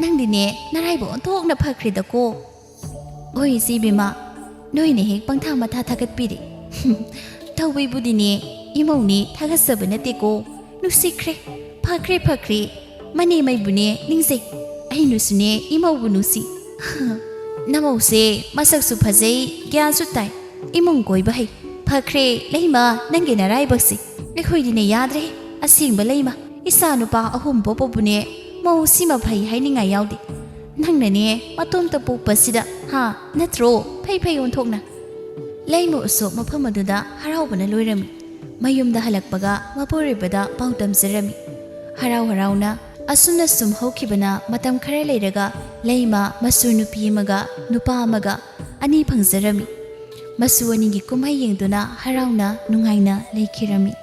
ꯅꯪꯗꯤꯅꯦ ꯅꯔꯥꯏꯕꯛ ꯑꯣꯟꯊꯣꯛꯅ ꯐꯈ꯭ꯔꯦꯗꯀꯣ ꯍꯣꯏ ꯏꯆꯦ ꯏꯕꯦꯝꯃ ꯅꯣꯏꯅ ꯍꯦꯛ ꯄꯪꯊꯥ ꯃꯊꯥ ꯊꯥꯒꯠꯄꯤꯔꯤ ꯊꯧꯕꯩꯕꯨꯗꯤꯅꯦ ꯏꯃꯧꯅꯤ ꯊꯥꯒꯠꯆꯕ ꯅꯠꯇꯦꯀꯣ ꯅꯨꯡꯁꯤꯈ꯭ꯔꯦ ꯐꯈ꯭ꯔꯦ ꯃꯅꯦ ꯃꯩꯕꯨꯅꯦ ꯅꯤꯡꯖꯩ ꯑꯩꯅꯁꯨꯅꯦ ꯏꯃꯧꯕꯨ ꯅꯨꯡꯁꯤ ꯅꯃꯧꯁꯦ ꯃꯁꯛꯁꯨ ꯐꯖꯩ ꯒ꯭ꯌꯥꯟꯁꯨ ꯇꯥꯏ ꯏꯃꯨꯡ ꯀꯣꯏꯕ ꯍꯩ ꯐꯈ꯭ꯔꯦ ꯂꯩꯃ ꯅꯪꯒꯤ ꯅꯔꯥꯏꯕꯛꯁꯦ ꯑꯩꯈꯣꯏꯗꯤꯅꯦ ꯌꯥꯗ꯭ꯔꯦ ꯑꯁꯦꯡꯕ ꯂꯩꯃ ꯏꯆꯥ ꯅꯨꯄꯥ ꯑꯍꯨꯝ ꯄꯣꯛꯄꯕꯨꯅꯦ ꯃꯧ ꯁꯤꯃ ꯐꯩ ꯍꯥꯏꯅꯤꯡꯉꯥꯏ ꯌꯥꯎꯗꯦ ꯅꯪꯅꯅꯦ ꯃꯇꯣꯝꯇ ꯄꯣꯛꯄꯁꯤꯗ ꯅꯠꯇ꯭ꯔꯣ ꯐꯩ ꯑꯣꯟꯊꯣꯛꯅ ꯂꯩꯃ ꯎꯁꯣꯞ ꯃꯐꯝ ꯑꯗꯨꯗ ꯍꯔꯥꯎꯕꯅ ꯂꯣꯏꯔꯝꯃꯤ ꯃꯌꯨꯝꯗ ꯍꯜꯂꯛꯄꯒ ꯃꯄꯨꯔꯣꯏꯕꯗ ꯄꯥꯎ ꯇꯝꯖꯔꯝꯃꯤ ꯍꯔꯥꯎꯅ ꯑꯁꯨꯝꯅ ꯁꯨꯝ ꯍꯧꯈꯤꯕꯅ ꯃꯇꯝ ꯈꯔ ꯂꯩꯔꯒ ꯂꯩꯃ ꯃꯁꯨ ꯅꯨꯄꯤ ꯑꯃꯒ ꯅꯨꯄꯥ ꯑꯃꯒ ꯑꯅꯤ ꯐꯪꯖꯔꯝꯃꯤ ꯃꯁꯨ ꯑꯅꯤꯒꯤ ꯀꯨꯝꯍꯩ ꯌꯦꯡꯗꯨꯅ ꯍꯔꯥꯎꯅ ꯅꯨꯡꯉꯥꯏꯅ ꯂꯩꯈꯤꯔꯝꯃꯤ